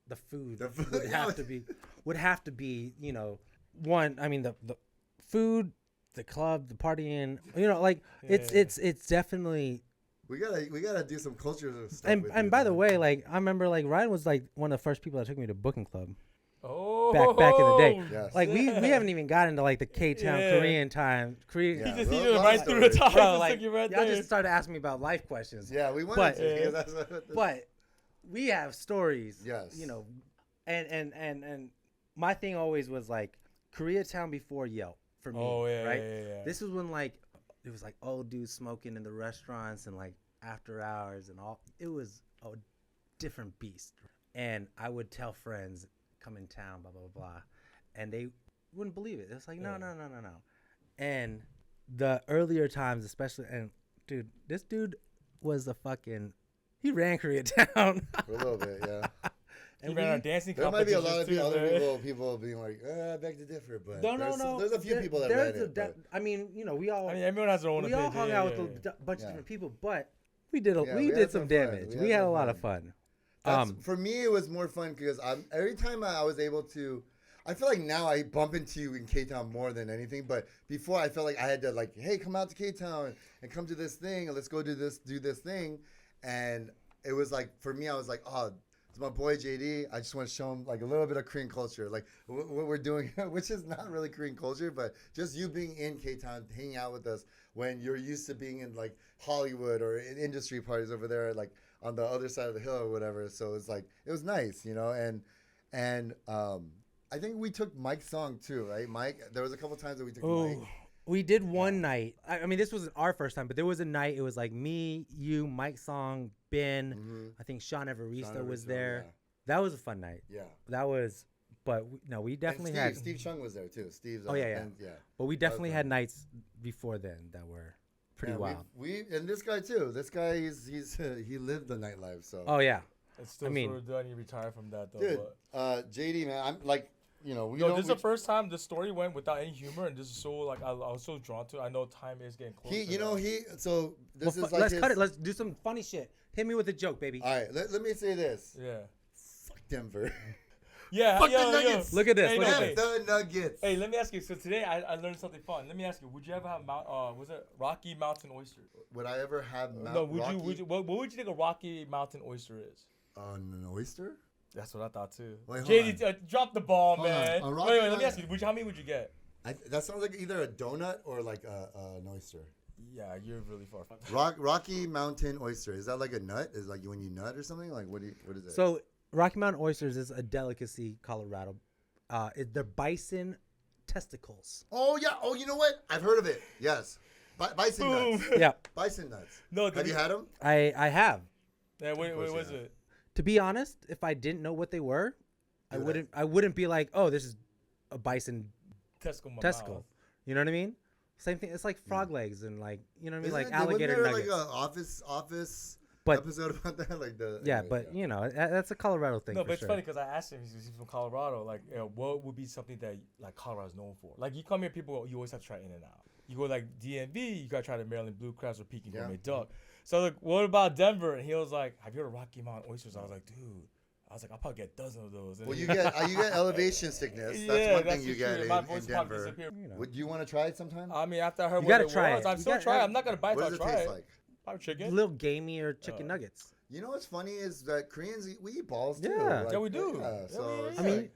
[SPEAKER 3] the food,
[SPEAKER 1] The food,
[SPEAKER 3] would
[SPEAKER 1] yeah.
[SPEAKER 3] have to be, you know, one. I mean, the food, the club, the partying, you know, like it's definitely.
[SPEAKER 1] We gotta do some culture stuff.
[SPEAKER 3] And
[SPEAKER 1] with
[SPEAKER 3] and
[SPEAKER 1] you,
[SPEAKER 3] by the
[SPEAKER 1] man.
[SPEAKER 3] way, like I remember, like Ryan was like one of the first people that took me to booking club
[SPEAKER 2] oh,
[SPEAKER 3] back in the day.
[SPEAKER 1] Yes.
[SPEAKER 3] Like we haven't even got into like the K-Town
[SPEAKER 2] Yeah.
[SPEAKER 3] Korean time.
[SPEAKER 1] Yeah.
[SPEAKER 2] He just
[SPEAKER 1] Well,
[SPEAKER 2] needed
[SPEAKER 1] long
[SPEAKER 2] right through the
[SPEAKER 1] story.
[SPEAKER 2] top.
[SPEAKER 3] Bro,
[SPEAKER 2] Just
[SPEAKER 3] like
[SPEAKER 2] took you right
[SPEAKER 3] y'all
[SPEAKER 2] there.
[SPEAKER 3] just started asking me about life questions.
[SPEAKER 1] Yeah, we wanted
[SPEAKER 3] But-
[SPEAKER 1] to. Because that's
[SPEAKER 3] But we have stories.
[SPEAKER 1] Yes.
[SPEAKER 3] You know, and my thing always was like Koreatown before Yelp for me.
[SPEAKER 2] Oh yeah,
[SPEAKER 3] right.
[SPEAKER 2] yeah.
[SPEAKER 3] This was when like it was like old dudes smoking in the restaurants and like after hours and all. It was a different beast. And I would tell friends, come in town, blah blah blah, blah, and they wouldn't believe it. It's like no. And the earlier times, especially, and dude, this dude was he ran Koreatown.
[SPEAKER 1] for a little bit, yeah.
[SPEAKER 2] He ran our dancing
[SPEAKER 1] There might be a lot of
[SPEAKER 2] competitions too,
[SPEAKER 1] other
[SPEAKER 2] man.
[SPEAKER 1] people being like, I beg to differ, but
[SPEAKER 3] No.
[SPEAKER 1] there's a few people that
[SPEAKER 3] There's
[SPEAKER 1] ran it. but-
[SPEAKER 3] I mean, you know, we all
[SPEAKER 2] I mean, everyone has their own
[SPEAKER 3] we
[SPEAKER 2] opinion.
[SPEAKER 3] all hung
[SPEAKER 2] yeah,
[SPEAKER 3] out
[SPEAKER 2] yeah,
[SPEAKER 3] with
[SPEAKER 2] yeah.
[SPEAKER 3] a bunch
[SPEAKER 1] Yeah.
[SPEAKER 3] of different people, but we did
[SPEAKER 1] Yeah,
[SPEAKER 3] we
[SPEAKER 1] we
[SPEAKER 3] did
[SPEAKER 1] had
[SPEAKER 3] some
[SPEAKER 1] some fun.
[SPEAKER 3] damage.
[SPEAKER 1] We
[SPEAKER 3] We
[SPEAKER 1] had
[SPEAKER 3] had a
[SPEAKER 1] some
[SPEAKER 3] lot of
[SPEAKER 1] fun.
[SPEAKER 3] fun.
[SPEAKER 1] For me, it was more fun because every time I was able to, I feel like now I bump into you in K-Town more than anything. But before, I felt like I had to like, hey, come out to K-Town and come to this thing and let's go do this thing. And it was like, for me, I was like, oh, it's my boy JD. I just want to show him like a little bit of Korean culture, like what we're doing, which is not really Korean culture, but just you being in K-Town, hanging out with us when you're used to being in like Hollywood or in industry parties over there, like on the other side of the hill or whatever. So it's like it was nice, you know. And I think we took Mike's song too, right? Mike, there was a couple times that we took Mike.
[SPEAKER 3] Oh, we did one night. I mean, this wasn't our first time, but there was a night. It was like me, you, Mike Song, Ben.
[SPEAKER 1] Mhm.
[SPEAKER 3] I think Sean Evarista
[SPEAKER 1] Sean
[SPEAKER 3] was
[SPEAKER 1] Evarista,
[SPEAKER 3] there. That was a fun night.
[SPEAKER 1] Yeah.
[SPEAKER 3] That was, but we definitely
[SPEAKER 1] And
[SPEAKER 3] had.
[SPEAKER 1] Steve Chung was there too. Steve's.
[SPEAKER 3] Oh, yeah.
[SPEAKER 1] And, yeah.
[SPEAKER 3] But we definitely had
[SPEAKER 1] fun.
[SPEAKER 3] nights before then that were pretty
[SPEAKER 1] Yeah,
[SPEAKER 3] wild.
[SPEAKER 1] We and this guy too. This guy he lived the nightlife. So
[SPEAKER 3] Oh yeah.
[SPEAKER 2] It's still
[SPEAKER 3] I mean-
[SPEAKER 2] sort of done. You retire from that though.
[SPEAKER 1] dude,
[SPEAKER 2] But.
[SPEAKER 1] JD man, I'm like, you know, we
[SPEAKER 2] Yo,
[SPEAKER 1] don't.
[SPEAKER 2] this is the first time the story went without any humor, and this is so like I was so drawn to it. I know time is getting close.
[SPEAKER 1] So this is like
[SPEAKER 3] Let's
[SPEAKER 1] his,
[SPEAKER 3] cut it. Let's do some funny shit. Hit me with a joke, baby.
[SPEAKER 1] All right, let me say this.
[SPEAKER 2] Yeah.
[SPEAKER 1] Fuck Denver.
[SPEAKER 2] Yeah.
[SPEAKER 1] Fuck the
[SPEAKER 2] yo, yo.
[SPEAKER 1] Nuggets.
[SPEAKER 3] Look at this.
[SPEAKER 2] Hey,
[SPEAKER 3] Look
[SPEAKER 2] no,
[SPEAKER 3] at
[SPEAKER 2] hey.
[SPEAKER 3] this.
[SPEAKER 1] The Nuggets.
[SPEAKER 2] Hey, let me ask you. So today I learned something fun. Let me ask you. Would you ever have was it Rocky Mountain oyster?
[SPEAKER 1] Would I ever have
[SPEAKER 2] No. Would you? What would you think a Rocky Mountain oyster is?
[SPEAKER 1] an oyster?
[SPEAKER 2] That's what I thought too.
[SPEAKER 1] Wait, hold
[SPEAKER 2] JD, drop the ball,
[SPEAKER 1] Hold on.
[SPEAKER 2] man.
[SPEAKER 1] A
[SPEAKER 2] Wait,
[SPEAKER 1] Rocky
[SPEAKER 2] let me
[SPEAKER 1] Mountain-
[SPEAKER 2] ask you. How many would you get?
[SPEAKER 1] That sounds like either a donut or like an oyster.
[SPEAKER 2] Yeah, you're really far from.
[SPEAKER 1] Rocky Mountain oyster. Is that like a nut? Is like when you nut or something? Like what is it?
[SPEAKER 3] So Rocky Mountain oysters is a delicacy, Colorado. They're bison testicles.
[SPEAKER 1] Oh yeah. Oh, you know what? I've heard of it. Yes. Bison nuts.
[SPEAKER 3] Yeah,
[SPEAKER 1] Bison nuts.
[SPEAKER 2] No,
[SPEAKER 1] Have you had them?
[SPEAKER 3] I have.
[SPEAKER 2] Yeah, wait,
[SPEAKER 1] course
[SPEAKER 2] what was
[SPEAKER 1] you have.
[SPEAKER 2] it?
[SPEAKER 3] To be honest, if I didn't know what they were, I wouldn't be like, oh, this is a bison
[SPEAKER 2] Testicle. in my
[SPEAKER 3] testicle.
[SPEAKER 2] mouth.
[SPEAKER 3] You know what I mean? Same thing. It's like frog legs and like you know what I mean, like
[SPEAKER 1] Wasn't
[SPEAKER 3] alligator
[SPEAKER 1] there
[SPEAKER 3] nuggets.
[SPEAKER 1] like a office
[SPEAKER 3] But-
[SPEAKER 1] episode about that? Like the
[SPEAKER 3] yeah,
[SPEAKER 1] anyways,
[SPEAKER 3] but you know that's a Colorado thing.
[SPEAKER 2] No,
[SPEAKER 3] for
[SPEAKER 2] but it's
[SPEAKER 3] sure.
[SPEAKER 2] funny because I asked him, he's from Colorado, like, what would be something that, like, Colorado's known for? Like, you come here, people, you always have to try In-N-Out. You go, like, DMV, you got to try the Maryland Blue Crabs or Peking
[SPEAKER 1] Yeah.
[SPEAKER 2] Gourmet Duck. So, like, what about Denver? And he was like, have you heard of Rocky Mountain oysters? I was like, dude, I was like, I'll probably get a dozen of those. And
[SPEAKER 1] Well,
[SPEAKER 2] then-
[SPEAKER 1] you get elevation sickness. That's
[SPEAKER 2] Yeah,
[SPEAKER 1] one
[SPEAKER 2] that's
[SPEAKER 1] thing you
[SPEAKER 2] for
[SPEAKER 1] get
[SPEAKER 2] sure.
[SPEAKER 1] in,
[SPEAKER 2] My
[SPEAKER 1] in
[SPEAKER 2] voice probably
[SPEAKER 1] Denver.
[SPEAKER 2] disappeared.
[SPEAKER 3] You know.
[SPEAKER 1] Would you want to try it sometime?
[SPEAKER 2] I mean, after I heard
[SPEAKER 3] You
[SPEAKER 2] what
[SPEAKER 3] gotta
[SPEAKER 2] it
[SPEAKER 3] try
[SPEAKER 2] was,
[SPEAKER 3] it.
[SPEAKER 2] I'm
[SPEAKER 3] You
[SPEAKER 2] still
[SPEAKER 3] gotta-
[SPEAKER 2] trying. I'm not gonna buy it
[SPEAKER 1] What
[SPEAKER 2] till I
[SPEAKER 1] does it
[SPEAKER 2] try
[SPEAKER 1] taste
[SPEAKER 2] it.
[SPEAKER 1] like?
[SPEAKER 2] Probably
[SPEAKER 3] A
[SPEAKER 2] chicken.
[SPEAKER 3] little gamey or chicken nuggets.
[SPEAKER 1] You know what's funny is that Koreans we eat balls too.
[SPEAKER 3] Yeah.
[SPEAKER 2] Yeah, we do.
[SPEAKER 1] Yeah,
[SPEAKER 2] Yeah,
[SPEAKER 1] so
[SPEAKER 2] yeah,
[SPEAKER 1] it's
[SPEAKER 3] I
[SPEAKER 2] yeah.
[SPEAKER 3] mean,
[SPEAKER 1] like,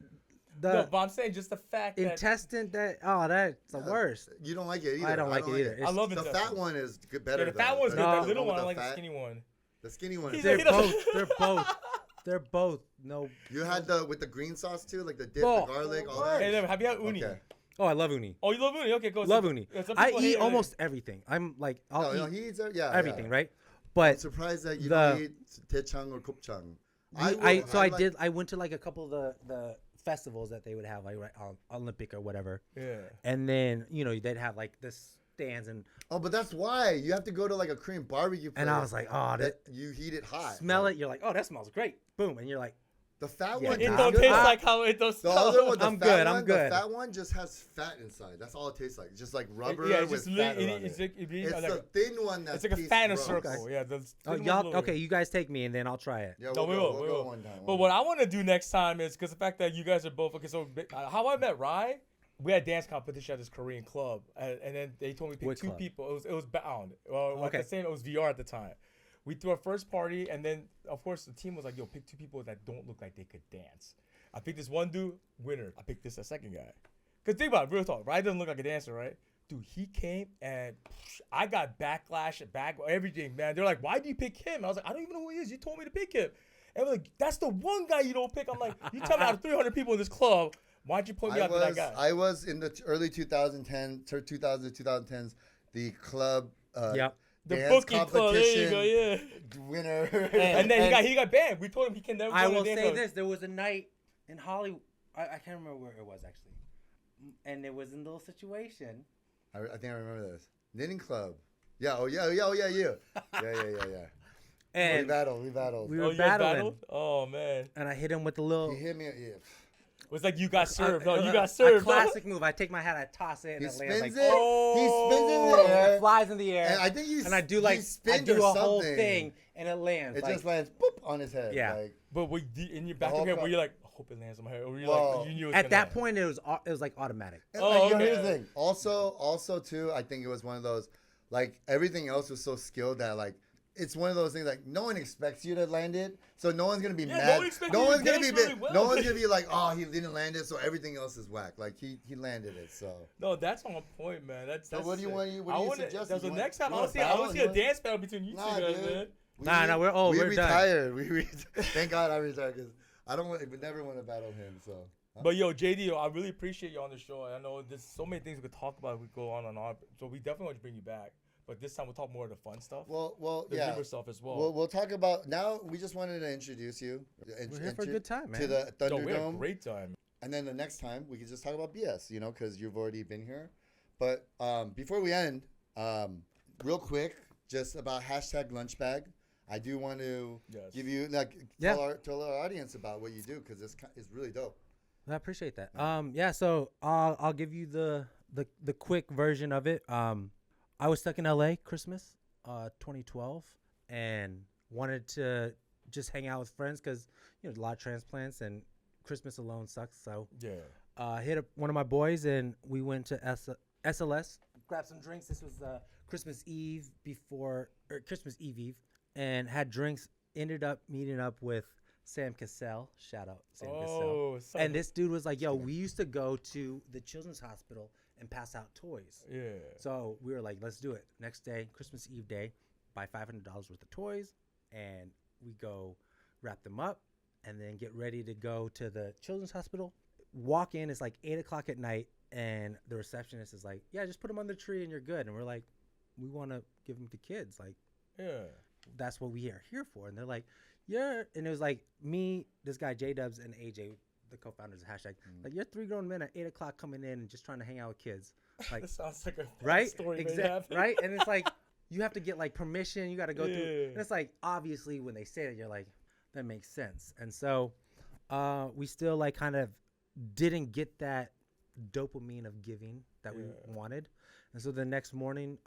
[SPEAKER 3] the
[SPEAKER 2] No, but I'm saying just the fact that
[SPEAKER 3] intestine that's the
[SPEAKER 1] yeah,
[SPEAKER 3] worst.
[SPEAKER 1] You don't like it either.
[SPEAKER 3] I don't like it either.
[SPEAKER 2] I love
[SPEAKER 1] The
[SPEAKER 2] it.
[SPEAKER 1] fat one is good, better.
[SPEAKER 2] Yeah, the fat
[SPEAKER 1] though.
[SPEAKER 2] one's good.
[SPEAKER 3] No.
[SPEAKER 2] The little
[SPEAKER 1] with
[SPEAKER 2] one, I
[SPEAKER 1] the
[SPEAKER 2] like the
[SPEAKER 1] fat-
[SPEAKER 2] skinny one.
[SPEAKER 1] The skinny one.
[SPEAKER 2] He's
[SPEAKER 1] Is
[SPEAKER 2] like,
[SPEAKER 3] They're
[SPEAKER 2] he doesn't-
[SPEAKER 3] both. They're both. No.
[SPEAKER 1] You had the with the green sauce too, like the dip,
[SPEAKER 3] Oh,
[SPEAKER 1] the garlic, all
[SPEAKER 2] Hey,
[SPEAKER 1] that.
[SPEAKER 2] never- have you had uni?
[SPEAKER 1] Okay.
[SPEAKER 3] Oh, I love uni.
[SPEAKER 2] Oh, you love uni? Okay, go.
[SPEAKER 3] Love uni.
[SPEAKER 2] Yeah, some
[SPEAKER 3] I
[SPEAKER 2] people hate
[SPEAKER 3] eat
[SPEAKER 2] it.
[SPEAKER 3] almost everything. I'm like, I'll
[SPEAKER 1] No,
[SPEAKER 3] eat
[SPEAKER 1] he eats
[SPEAKER 3] everything,
[SPEAKER 1] yeah.
[SPEAKER 3] right?
[SPEAKER 1] I'm
[SPEAKER 3] But
[SPEAKER 1] surprised that you
[SPEAKER 3] the-
[SPEAKER 1] don't eat techang or kopchang.
[SPEAKER 3] I went to like a couple of the festivals that they would have, like Olympic or whatever,
[SPEAKER 2] Yeah.
[SPEAKER 3] and then they'd have like the stands
[SPEAKER 1] Oh, but that's why you have to go to like a Korean barbecue place.
[SPEAKER 3] and I was like, oh,
[SPEAKER 1] that you heat it hot.
[SPEAKER 3] smell
[SPEAKER 1] Like,
[SPEAKER 3] it. You're like, oh, that smells great. Boom, and you're like,
[SPEAKER 1] The fat
[SPEAKER 3] Yeah,
[SPEAKER 1] one.
[SPEAKER 2] It
[SPEAKER 3] I'm
[SPEAKER 2] don't
[SPEAKER 1] tastes
[SPEAKER 2] taste
[SPEAKER 1] good.
[SPEAKER 2] like how it does.
[SPEAKER 1] The other one, the
[SPEAKER 3] I'm
[SPEAKER 1] fat
[SPEAKER 3] good,
[SPEAKER 1] one,
[SPEAKER 3] I'm good.
[SPEAKER 1] The fat one just has fat inside. That's all it tastes like. Just like rubber
[SPEAKER 2] Yeah, it's
[SPEAKER 1] with
[SPEAKER 2] just
[SPEAKER 1] fat
[SPEAKER 2] li-
[SPEAKER 1] around
[SPEAKER 2] it's
[SPEAKER 1] it.
[SPEAKER 2] like,
[SPEAKER 1] It's
[SPEAKER 2] like
[SPEAKER 1] the thin one that
[SPEAKER 2] it's like a
[SPEAKER 1] tastes
[SPEAKER 2] fan of
[SPEAKER 1] gross.
[SPEAKER 2] circle. Yeah. The
[SPEAKER 3] oh,
[SPEAKER 2] thin one's
[SPEAKER 3] y'all,
[SPEAKER 2] little
[SPEAKER 3] okay,
[SPEAKER 2] weird.
[SPEAKER 3] you guys take me and then I'll try it.
[SPEAKER 1] Yeah,
[SPEAKER 2] No, we will.
[SPEAKER 1] We'll
[SPEAKER 2] We
[SPEAKER 1] go
[SPEAKER 2] will.
[SPEAKER 1] one time.
[SPEAKER 2] But what I want to do next time is because the fact that you guys are both okay. So how I met Rye, we had dance competition at this Korean club, and then they told me to pick
[SPEAKER 3] What
[SPEAKER 2] two
[SPEAKER 3] club?
[SPEAKER 2] people. It was bound. Well, like
[SPEAKER 3] Okay.
[SPEAKER 2] the same. It was VR at the time. We threw our first party, and then of course the team was like, "Yo, pick two people that don't look like they could dance." I picked this one dude, winner. I picked this second guy. Cause think about it, real talk. Rye doesn't look like a dancer, right? Dude, he came and I got backlash and everything, man. They're like, "Why do you pick him?" I was like, "I don't even know who he is. You told me to pick him." And we're like, "That's the one guy you don't pick." I'm like, "You tell me out of 300 people in this club, why'd you point me out to that guy?"
[SPEAKER 1] I was in the early 2010, 2000 to 2010s, the club
[SPEAKER 3] Yep.
[SPEAKER 2] The
[SPEAKER 1] dance
[SPEAKER 2] booking club, there you
[SPEAKER 1] competition
[SPEAKER 2] go, yeah.
[SPEAKER 1] winner.
[SPEAKER 2] And then he got banned. We told him he can never.
[SPEAKER 3] I
[SPEAKER 2] go to
[SPEAKER 3] will
[SPEAKER 2] the dance
[SPEAKER 3] say
[SPEAKER 2] club.
[SPEAKER 3] this: there was a night in Hollywood. I can't remember where it was actually, and it was in a little situation.
[SPEAKER 1] I think I remember this. Knitting club. Yeah, oh yeah, you. Yeah. We
[SPEAKER 3] And
[SPEAKER 1] battled.
[SPEAKER 3] we
[SPEAKER 2] Oh,
[SPEAKER 3] were
[SPEAKER 2] you guys
[SPEAKER 3] battling,
[SPEAKER 2] battled? Oh man,
[SPEAKER 3] and I hit him with a little.
[SPEAKER 1] He hit me. Yeah.
[SPEAKER 2] it was like you got served. No,
[SPEAKER 3] a-
[SPEAKER 2] you got
[SPEAKER 3] a
[SPEAKER 2] served.
[SPEAKER 3] classic move. I take my hat, I toss it, and
[SPEAKER 1] He
[SPEAKER 3] it lands like
[SPEAKER 1] spins it. He spins in the
[SPEAKER 3] it
[SPEAKER 1] air.
[SPEAKER 3] flies in the air.
[SPEAKER 1] And I think
[SPEAKER 3] and I do like I
[SPEAKER 1] spinned
[SPEAKER 3] do
[SPEAKER 1] or
[SPEAKER 3] a whole
[SPEAKER 1] something.
[SPEAKER 3] thing, and it lands.
[SPEAKER 1] It
[SPEAKER 3] like,
[SPEAKER 1] just lands boop on his head.
[SPEAKER 3] Yeah.
[SPEAKER 1] Like,
[SPEAKER 2] But in your back
[SPEAKER 1] whole
[SPEAKER 2] of your head,
[SPEAKER 1] club-
[SPEAKER 2] were you like, I hope it lands on my head, or were you
[SPEAKER 1] Well,
[SPEAKER 2] like, you knew it was
[SPEAKER 3] at
[SPEAKER 2] gonna
[SPEAKER 3] that
[SPEAKER 2] land?
[SPEAKER 3] point, it was like automatic.
[SPEAKER 1] and,
[SPEAKER 2] Oh,
[SPEAKER 1] like,
[SPEAKER 2] okay.
[SPEAKER 1] here's the thing. Also too, I think it was one of those, like everything else was so skilled that like it's one of those things like no one expects you to land it, so no one's gonna be
[SPEAKER 2] Yeah,
[SPEAKER 1] mad.
[SPEAKER 2] no one expects you to
[SPEAKER 1] one's gonna
[SPEAKER 2] dance
[SPEAKER 1] be
[SPEAKER 2] really well.
[SPEAKER 1] no one's gonna be like, oh, he didn't land it, so everything else is whack. Like he landed it. So
[SPEAKER 2] No, that's on point, man. That's
[SPEAKER 1] what do you
[SPEAKER 2] sick.
[SPEAKER 1] want? What
[SPEAKER 2] I
[SPEAKER 1] do you
[SPEAKER 2] wanna-
[SPEAKER 1] suggest?
[SPEAKER 2] That's the
[SPEAKER 1] You want-
[SPEAKER 2] next time.
[SPEAKER 1] you
[SPEAKER 2] I
[SPEAKER 1] wanna
[SPEAKER 2] want to
[SPEAKER 1] battle?
[SPEAKER 2] see
[SPEAKER 1] You
[SPEAKER 2] a
[SPEAKER 1] wanna-
[SPEAKER 2] dance battle between you two
[SPEAKER 1] Nah,
[SPEAKER 2] guys,
[SPEAKER 1] dude.
[SPEAKER 2] man.
[SPEAKER 3] Nah, we're
[SPEAKER 1] we
[SPEAKER 3] done.
[SPEAKER 1] retired. Thank God I retired because I would never want to battle him. So.
[SPEAKER 2] But yo, JD, I really appreciate you on the show. I know there's so many things we could talk about. We go on and on. So we definitely want to bring you back. But this time we'll talk more of the fun stuff.
[SPEAKER 1] Well,
[SPEAKER 2] The
[SPEAKER 1] yeah.
[SPEAKER 2] humor stuff as well.
[SPEAKER 1] We'll talk about now. We just wanted to introduce you.
[SPEAKER 3] We're here for a good time, man.
[SPEAKER 1] To the
[SPEAKER 2] Yo, we had a
[SPEAKER 1] Thunderdome,
[SPEAKER 2] great time.
[SPEAKER 1] and then the next time we can just talk about BS. Because you've already been here. But before we end, real quick, just about #lunchbag. I do want to
[SPEAKER 2] Yes.
[SPEAKER 1] give you tell our audience about what you do because it's really dope.
[SPEAKER 3] I appreciate that. So I'll give you the quick version of it. I was stuck in LA Christmas 2012 and wanted to just hang out with friends because a lot of transplants and Christmas alone sucks. So
[SPEAKER 2] Yeah.
[SPEAKER 3] hit up one of my boys and we went to SLS, grabbed some drinks. This was Christmas Eve Christmas Eve, and had drinks. Ended up meeting up with Sam Cassell. Shout out Sam Cassell.
[SPEAKER 2] Oh, so
[SPEAKER 3] And this dude was like, yo, we used to go to the children's hospital and pass out toys.
[SPEAKER 2] yeah.
[SPEAKER 3] So we were like, let's do it. Next day, Christmas Eve day, buy $500 worth of toys, and we go wrap them up and then get ready to go to the children's hospital. Walk in, it's like 8 o'clock at night, and the receptionist is like, yeah, just put them on the tree and you're good. And we're like, we want to give them to kids. Like,
[SPEAKER 2] Yeah.
[SPEAKER 3] that's what we are here for. And they're like, yeah. And it was like me, this guy J-Dubs, and AJ, the co-founders of #. Like, you're 3 grown men at 8 o'clock coming in and just trying to hang out with kids. Like,
[SPEAKER 2] That sounds like a bad
[SPEAKER 3] right?
[SPEAKER 2] story.
[SPEAKER 3] Exactly. Right? And it's like, you have to get like permission. You got to go through.
[SPEAKER 2] Yeah.
[SPEAKER 3] And it's like, obviously, when they say it, you're like, that makes sense. And so we still like kind of didn't get that dopamine of giving that we wanted. And so the next morning,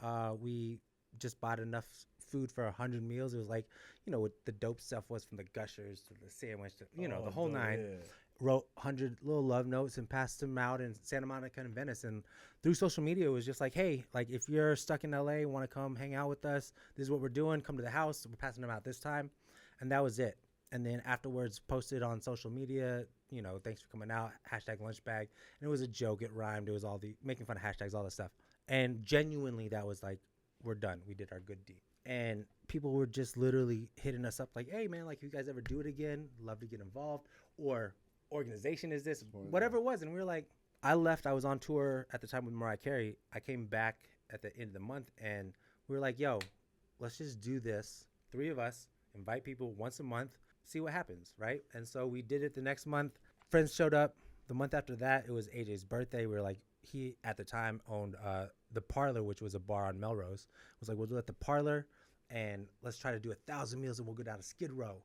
[SPEAKER 3] we just bought enough food for 100 meals. It was like, what the dope stuff was, from the gushers to the sandwich to, the whole nine.
[SPEAKER 2] Yeah.
[SPEAKER 3] Wrote 100 little love notes and passed them out in Santa Monica and Venice. And through social media, it was just like, hey, like if you're stuck in LA, want to come hang out with us, this is what we're doing. Come to the house. We're passing them out this time. And that was it. And then afterwards posted on social media, thanks for coming out, #lunchbag. And it was a joke. It rhymed. It was all the making fun of hashtags, all that stuff. And genuinely, that was like, we're done. We did our good deed. And people were just literally hitting us up like, hey, man, like, if you guys ever do it again, love to get involved. Or organization is this, whatever it was. And we were like, I left. I was on tour at the time with Mariah Carey. I came back at the end of the month, and we were like, yo, let's just do this. 3 of us, invite people once a month, see what happens, right? And so we did it the next month. Friends showed up. The month after that, it was AJ's birthday. We were like, he at the time owned the Parlor, which was a bar on Melrose. Was like, we'll do it at the Parlor, and let's try to do 1,000 meals, and we'll go down to Skid Row.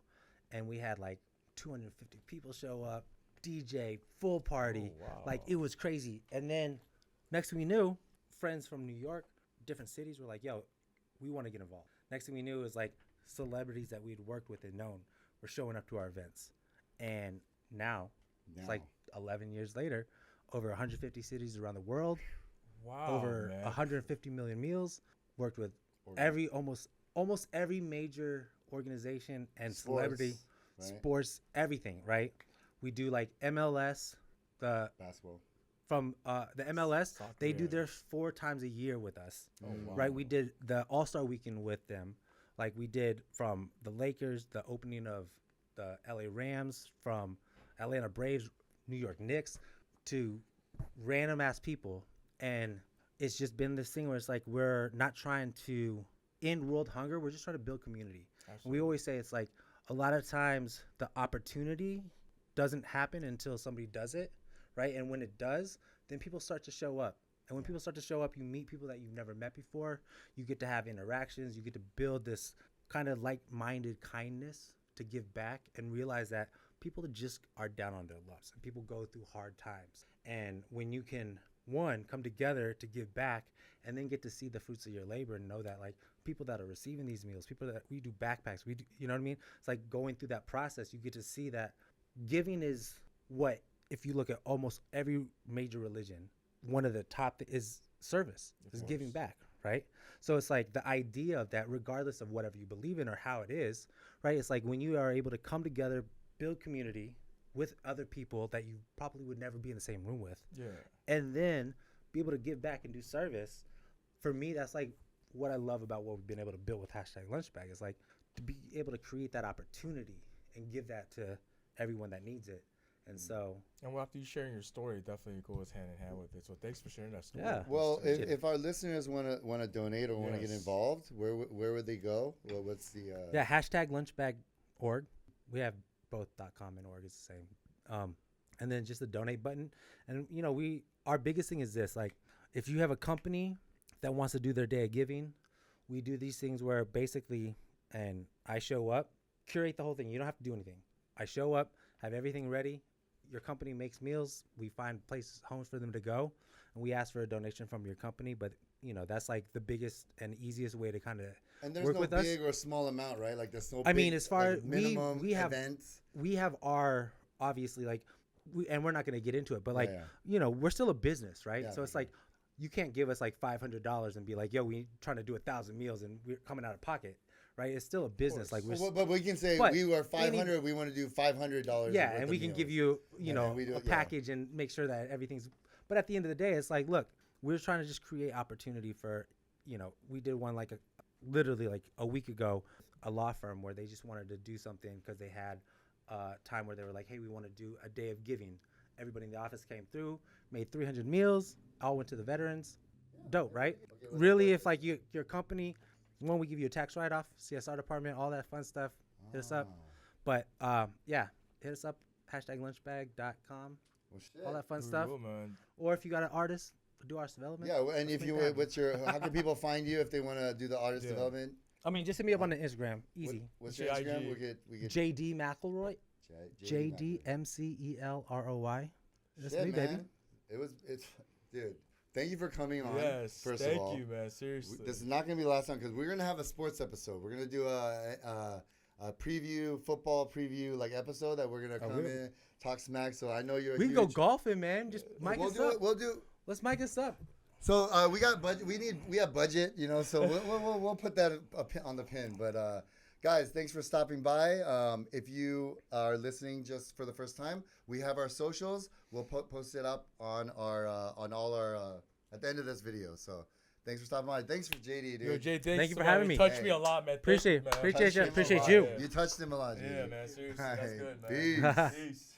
[SPEAKER 3] And we had like 250 people show up, DJ, full party.
[SPEAKER 2] Oh, wow.
[SPEAKER 3] Like, it was crazy. And then next thing we knew, friends from New York, different cities were like, yo, we want to get involved. Next thing we knew, it was like celebrities that we'd worked with and known were showing up to our events. And now it's like 11 years later, over 150 cities around the world, over 150 million meals, worked with almost every major organization and celebrity, sports, everything, right? We do like MLS, the
[SPEAKER 1] basketball.
[SPEAKER 3] From the MLS,
[SPEAKER 2] Soccer,
[SPEAKER 3] they do theirs 4 times a year with us, right? We did the All-Star Weekend with them. Like, we did from the Lakers, the opening of the LA Rams, from Atlanta Braves, New York Knicks, to random ass people. And it's just been this thing where it's like, we're not trying to end world hunger. We're just trying to build community. We always say it's like, a lot of times the opportunity doesn't happen until somebody does it, right? And when it does, then people start to show up. And when people start to show up, you meet people that you've never met before. You get to have interactions. You get to build this kind of like-minded kindness to give back, and realize that people just are down on their luck, and people go through hard times. And when you can, one, come together to give back, and then get to see the fruits of your labor and know that, like, people that are receiving these meals, people that we do backpacks, we do, you know what I mean? It's like going through that process, you get to see that giving is what, if you look at almost every major religion, one of the top is service, is giving back, right? So it's like the idea of that, regardless of whatever you believe in or how it is, right? It's like when you are able to come together, build community with other people that you probably would never be in the same room with, and then be able to give back and do service. For me, that's like what I love about what we've been able to build with #lunchbag. Is like to be able to create that opportunity and give that to everyone that needs it. And so,
[SPEAKER 2] and after you sharing your story, it definitely goes hand in hand with it. So thanks for sharing that story.
[SPEAKER 3] Yeah.
[SPEAKER 1] Well, if our listeners want to donate or want to get involved, where would they go? What's the
[SPEAKER 3] #lunchbag.org. We have both .com and .org. It's the same. And then just the donate button. And our biggest thing is this: like, if you have a company that wants to do their day of giving, we do these things where basically, and I show up, curate the whole thing. You don't have to do anything. I show up, have everything ready. Your company makes meals. We find places, homes for them to go, and we ask for a donation from your company. But that's like the biggest and easiest way to kind of
[SPEAKER 1] and there's
[SPEAKER 3] work
[SPEAKER 1] no
[SPEAKER 3] with
[SPEAKER 1] big
[SPEAKER 3] us.
[SPEAKER 1] or small amount, right? Like there's no.
[SPEAKER 3] I mean, as far
[SPEAKER 1] like, minimum
[SPEAKER 3] we have
[SPEAKER 1] events.
[SPEAKER 3] We have our obviously like and we're not going to get into it, but like we're still a business, right? So it's like you can't give us like $500 and be like, yo, we trying to do 1,000 meals and we're coming out of pocket. Right, it's still a business. Like
[SPEAKER 1] but we can say we were 500. We want to do $500.
[SPEAKER 3] Yeah, and we can give you, a package and make sure that everything's. But at the end of the day, it's like, look, we're trying to just create opportunity for, we did one like literally like a week ago, a law firm where they just wanted to do something because they had a time where they were like, hey, we want to do a day of giving. Everybody in the office came through, made 300 meals, all went to the veterans. Dope, right? Really, if like your company. One, we give you a tax write-off, CSR department, all that fun stuff. Hit us up. But, hit us up, #lunchbag.com, all that fun stuff.
[SPEAKER 2] Man.
[SPEAKER 3] Or if you got an artist, do artist development.
[SPEAKER 1] Yeah, and if you, how can people find you if they want to do the artist development?
[SPEAKER 3] I mean, just hit me up on the Instagram. Easy.
[SPEAKER 1] What's your Instagram? We get
[SPEAKER 3] JD McElroy. JD MCELROY. That's me,
[SPEAKER 1] man.
[SPEAKER 3] baby.
[SPEAKER 1] Dude, thank you for coming on.
[SPEAKER 2] Yes,
[SPEAKER 1] first
[SPEAKER 2] thank
[SPEAKER 1] of all.
[SPEAKER 2] you, man. Seriously.
[SPEAKER 1] This is not going to be the last time because we're going to have a sports episode. We're going to do a preview, football preview like episode that we're going to come in, talk smack. So I know you're.
[SPEAKER 3] We can go golfing, man. Just mic us up.
[SPEAKER 1] We'll do.
[SPEAKER 3] Let's mic us up.
[SPEAKER 1] So we got budget. We have budget, you know. So we'll put that on the pin. But guys, thanks for stopping by. If you are listening just for the first time, we have our socials. We'll post it up on our on all our at the end of this video. So thanks for stopping by. Thanks for JD, dude.
[SPEAKER 2] Yo, Jay,
[SPEAKER 3] Thank you for having me.
[SPEAKER 2] You touched me a lot, man.
[SPEAKER 3] Appreciate you.
[SPEAKER 1] You touched him a lot,
[SPEAKER 3] you.
[SPEAKER 1] Yeah. You touched him a lot, JD.
[SPEAKER 2] Yeah, man. Seriously, that's good, man.
[SPEAKER 1] Peace.
[SPEAKER 2] Peace.